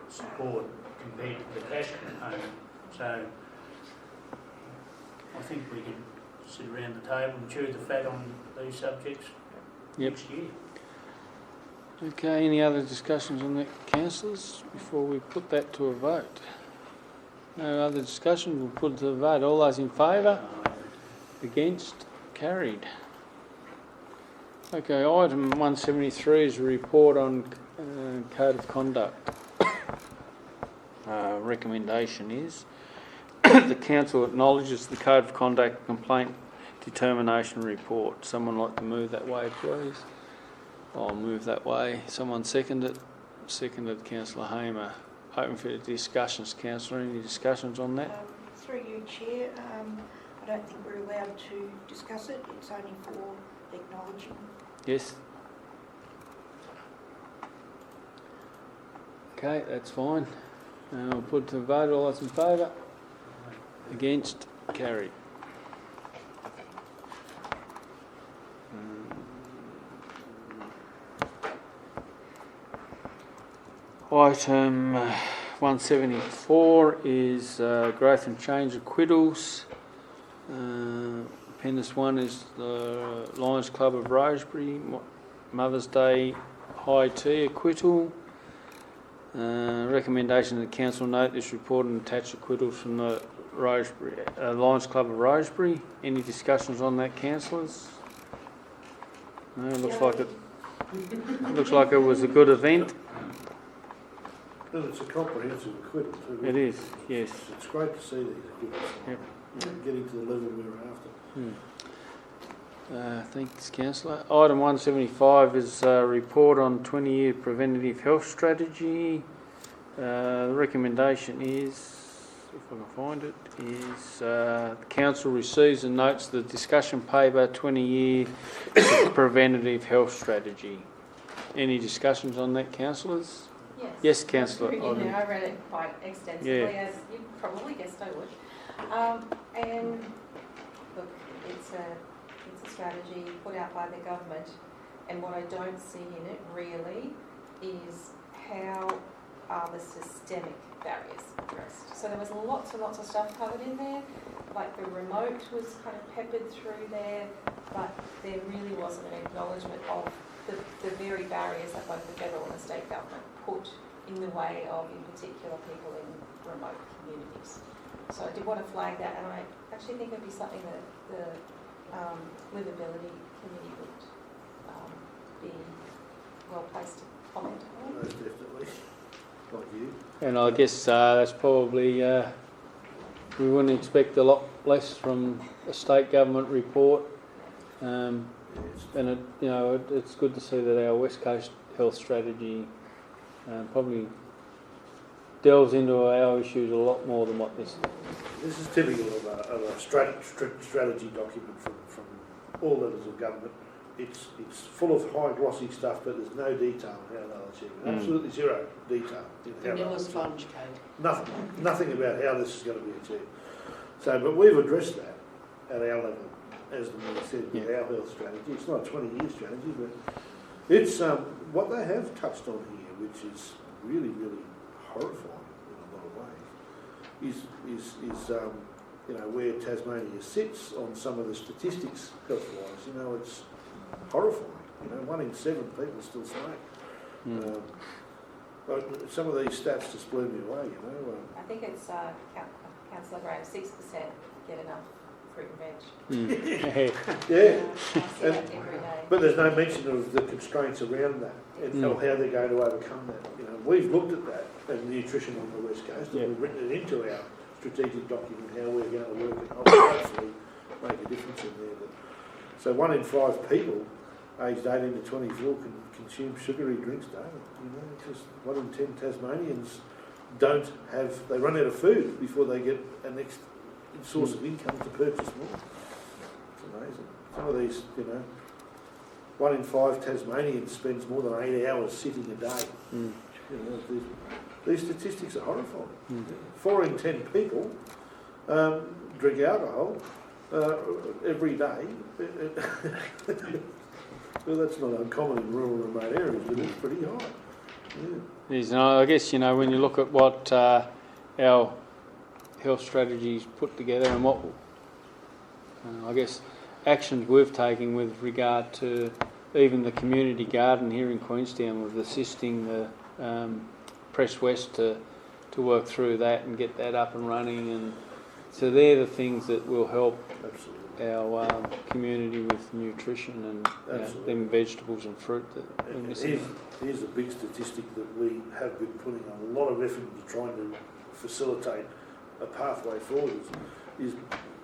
support compared to the cash component. So I think we can sit around the table and chew the fat on these subjects next year. Okay, any other discussions on that, councillors, before we put that to a vote? No other discussion, we'll put it to a vote. All those in favour? Against? Carried. Okay, item 173 is a report on Code of Conduct. Recommendation is the council acknowledges the Code of Conduct Complaint Determination Report. Someone like to move that way, please? I'll move that way. Someone second it? Seconded, Councillor Hamer. Open for discussions, Councillor. Any discussions on that? Through you, Chair, I don't think we're allowed to discuss it. It's only for acknowledging. Yes? Okay, that's fine. We'll put it to a vote. All those in favour? Against? Carried. Item 174 is growth and change acquittals. Appendix 1 is the Lions Club of Rosebery Mother's Day High Tea acquittal. Recommendation that the council note this report and attach acquittals from the Rosebery, Lions Club of Rosebery. Any discussions on that, councillors? No, it looks like it. Looks like it was a good event. And it's a comprehensive acquittal too. It is, yes. It's great to see these acquittals. Yep. Getting to the level we're after. Thanks, councillor. Item 175 is a report on 20-year preventative health strategy. The recommendation is, if I can find it, is the council receives and notes the discussion paper 20-year preventative health strategy. Any discussions on that, councillors? Yes, councillor. I read it quite extensively, as you probably guessed I would. And look, it's a strategy put out by the government, and what I don't see in it really is how are the systemic barriers addressed. So there was lots and lots of stuff covered in there, like the remote was kind of peppered through there, but there really wasn't an acknowledgement of the very barriers that both the federal and the state government put in the way of, in particular, people in remote communities. So I did want to flag that, and I actually think it would be something that the Livability Committee would be well placed to comment on. Most definitely. Like you. And I guess that's probably, we wouldn't expect a lot less from a state government report. And it, it's good to see that our West Coast health strategy probably delves into our issues a lot more than what this. This is typical of a strategy document from all levels of government. It's full of high glossy stuff, but there's no detail on how they'll achieve it. Absolutely zero detail in how they'll achieve it. Nothing about how this is going to be achieved. So, but we've addressed that at our level, as the Minister said, with our health strategy. It's not a 20-year strategy, but it's what they have touched on here, which is really, really horrifying in a lot of ways, is where Tasmania sits on some of the statistics health-wise. It's horrifying. 1 in 7 people still smoke. But some of these stats just blew me away. I think it's Councillor Graham, 6% get enough fruit and veg. Yeah. I see that every day. But there's no mention of the constraints around that and how they're going to overcome that. We've looked at that and nutrition on the West Coast, and we've written it into our strategic document how we're going to work and hopefully make a difference in there. So 1 in 5 people aged 18 to 24 can consume sugary drinks daily. Just 1 in 10 Tasmanians they run out of food before they get a next source of income to purchase more. It's amazing. Some of these, 1 in 5 Tasmanians spends more than 8 hours sitting a day. These statistics are horrifying. 4 in 10 people drink alcohol every day. Well, that's not uncommon in rural and remote areas, but it's pretty high. It is, and I guess, when you look at what our health strategies put together and what, I guess, actions we've taken with regard to even the community garden here in Queenstown, with assisting the Press West to work through that and get that up and running, and so they're the things that will help our community with nutrition and them vegetables and fruit that we're missing. Here's a big statistic that we have been putting a lot of effort into trying to facilitate a pathway forward is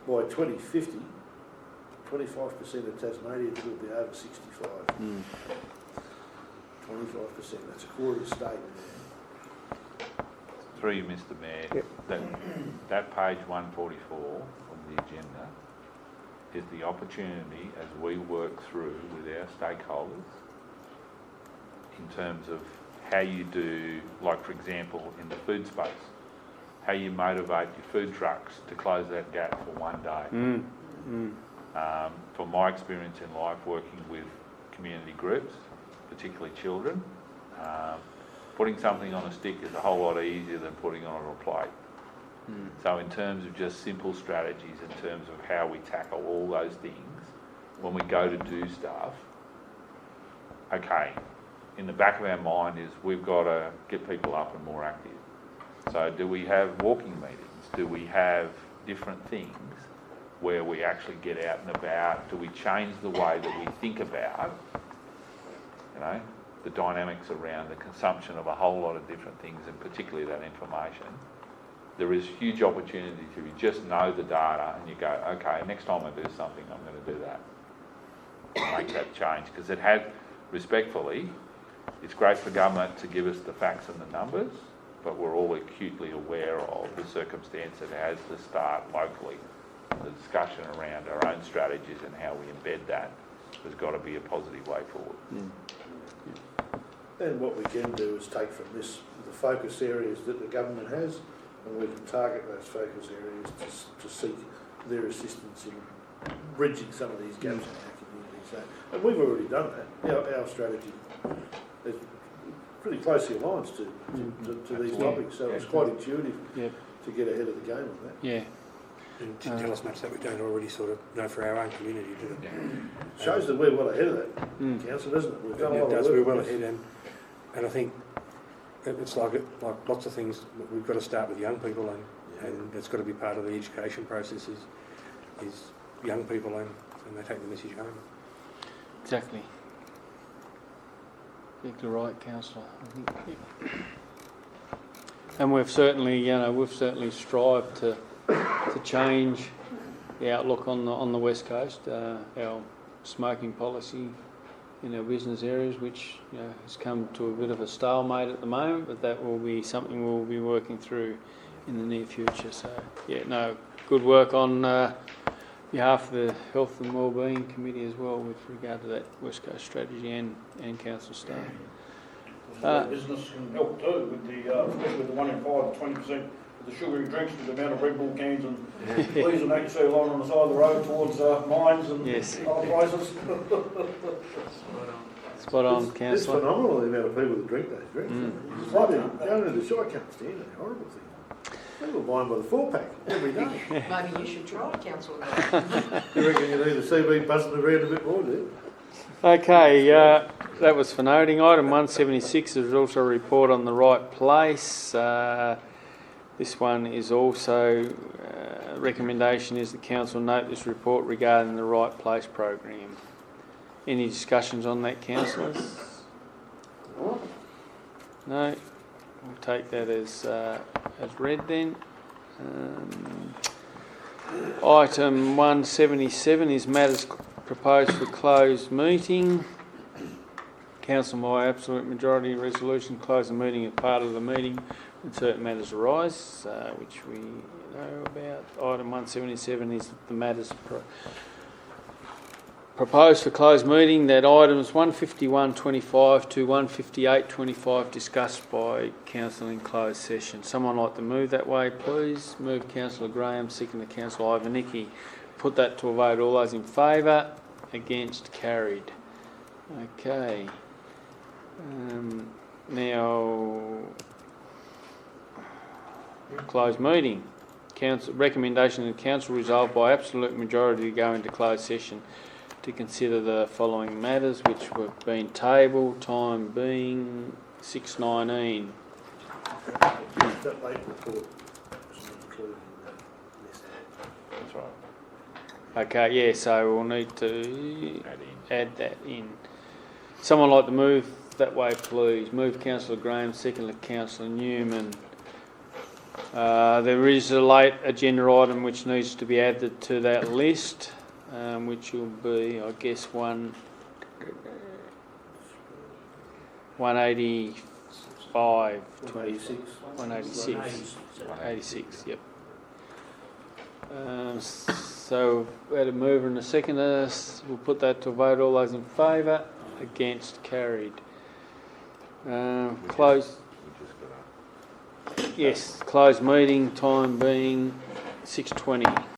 by 2050, 25% of Tasmanians will be over 65. 25%, that's a quarter of the state. Through you, Mr. Mayor, that page 144 of the agenda is the opportunity as we work through with our stakeholders in terms of how you do, like for example, in the food space, how you motivate your food trucks to close that gap for one day. From my experience in life working with community groups, particularly children, putting something on a stick is a whole lot easier than putting it on a plate. So in terms of just simple strategies, in terms of how we tackle all those things, when we go to do stuff, okay, in the back of our mind is we've got to get people up and more active. So do we have walking meetings? Do we have different things where we actually get out and about? Do we change the way that we think about, you know, the dynamics around the consumption of a whole lot of different things, and particularly that information? There is huge opportunity if you just know the data and you go, okay, next time I do something, I'm going to do that. Make that change, because it has, respectfully, it's great for government to give us the facts and the numbers, but we're all acutely aware of the circumstance that has to start locally. The discussion around our own strategies and how we embed that has got to be a positive way forward. And what we can do is take from this the focus areas that the government has, and we can target those focus areas to seek their assistance in bridging some of these gaps in our community. So, and we've already done that. Our strategy is pretty closely aligns to these topics, so it's quite intuitive to get ahead of the game on that. Yeah. And to tell us much that we don't already sort of know for our own community, do it? Shows that we're well ahead of that, Council, doesn't it? We've done a lot of work. It does, we're well ahead, and I think it's like lots of things, we've got to start with young people, and it's got to be part of the education process is young people, and they take the message home. Exactly. Exactly right, Councillor. And we've certainly strived to change the outlook on the West Coast. Our smoking policy in our business areas, which has come to a bit of a stalemate at the moment, but that will be something we'll be working through in the near future. So good work on behalf of the Health and Wellbeing Committee as well with regard to that West Coast strategy and council staff. Business can help too, with especially with the 1 in 5, 20% of the sugary drinks, with the amount of Red Bull cans and please and that you see along on the side of the road towards mines and other places. Spot on, Councillor. It's phenomenal the amount of people that drink those drinks. It's like down in the shop, I can't stand it. Horrible thing. People buy them by the 4-pack every day. Maybe you should try it, Councillor. You reckon you need to see me buzzing around a bit more, do you? Okay, that was for noting. Item 176 is also a report on the right place. This one is also, recommendation is the council note this report regarding the Right Place program. Any discussions on that, councillors? No? We'll take that as read then. Item 177 is matters proposed for closed meeting. Council by absolute majority resolution close the meeting as part of the meeting when certain matters arise, which we know about. Item 177 is the matters proposed for closed meeting, that items 151.25 to 158.25 discussed by council in closed session. Someone like to move that way, please? Move Councillor Graham, second to Councillor Ivanicki. Put that to a vote. All those in favour? Against? Carried. Okay. Now, closed meeting. Council recommendation of the council resolved by absolute majority to go into closed session to consider the following matters, which were being tabled, time being 6:19. That late report was included in that list. That's right. Okay, yeah, so we'll need to add that in. Someone like to move that way, please. Move Councillor Graham, second to Councillor Newman. There is a late agenda item which needs to be added to that list, which will be, I guess, 185, 186, yep. So we had a mover and a seconder. We'll put that to a vote. All those in favour? Against? Carried. Close. We just got Yes, closed meeting, time being 6:20.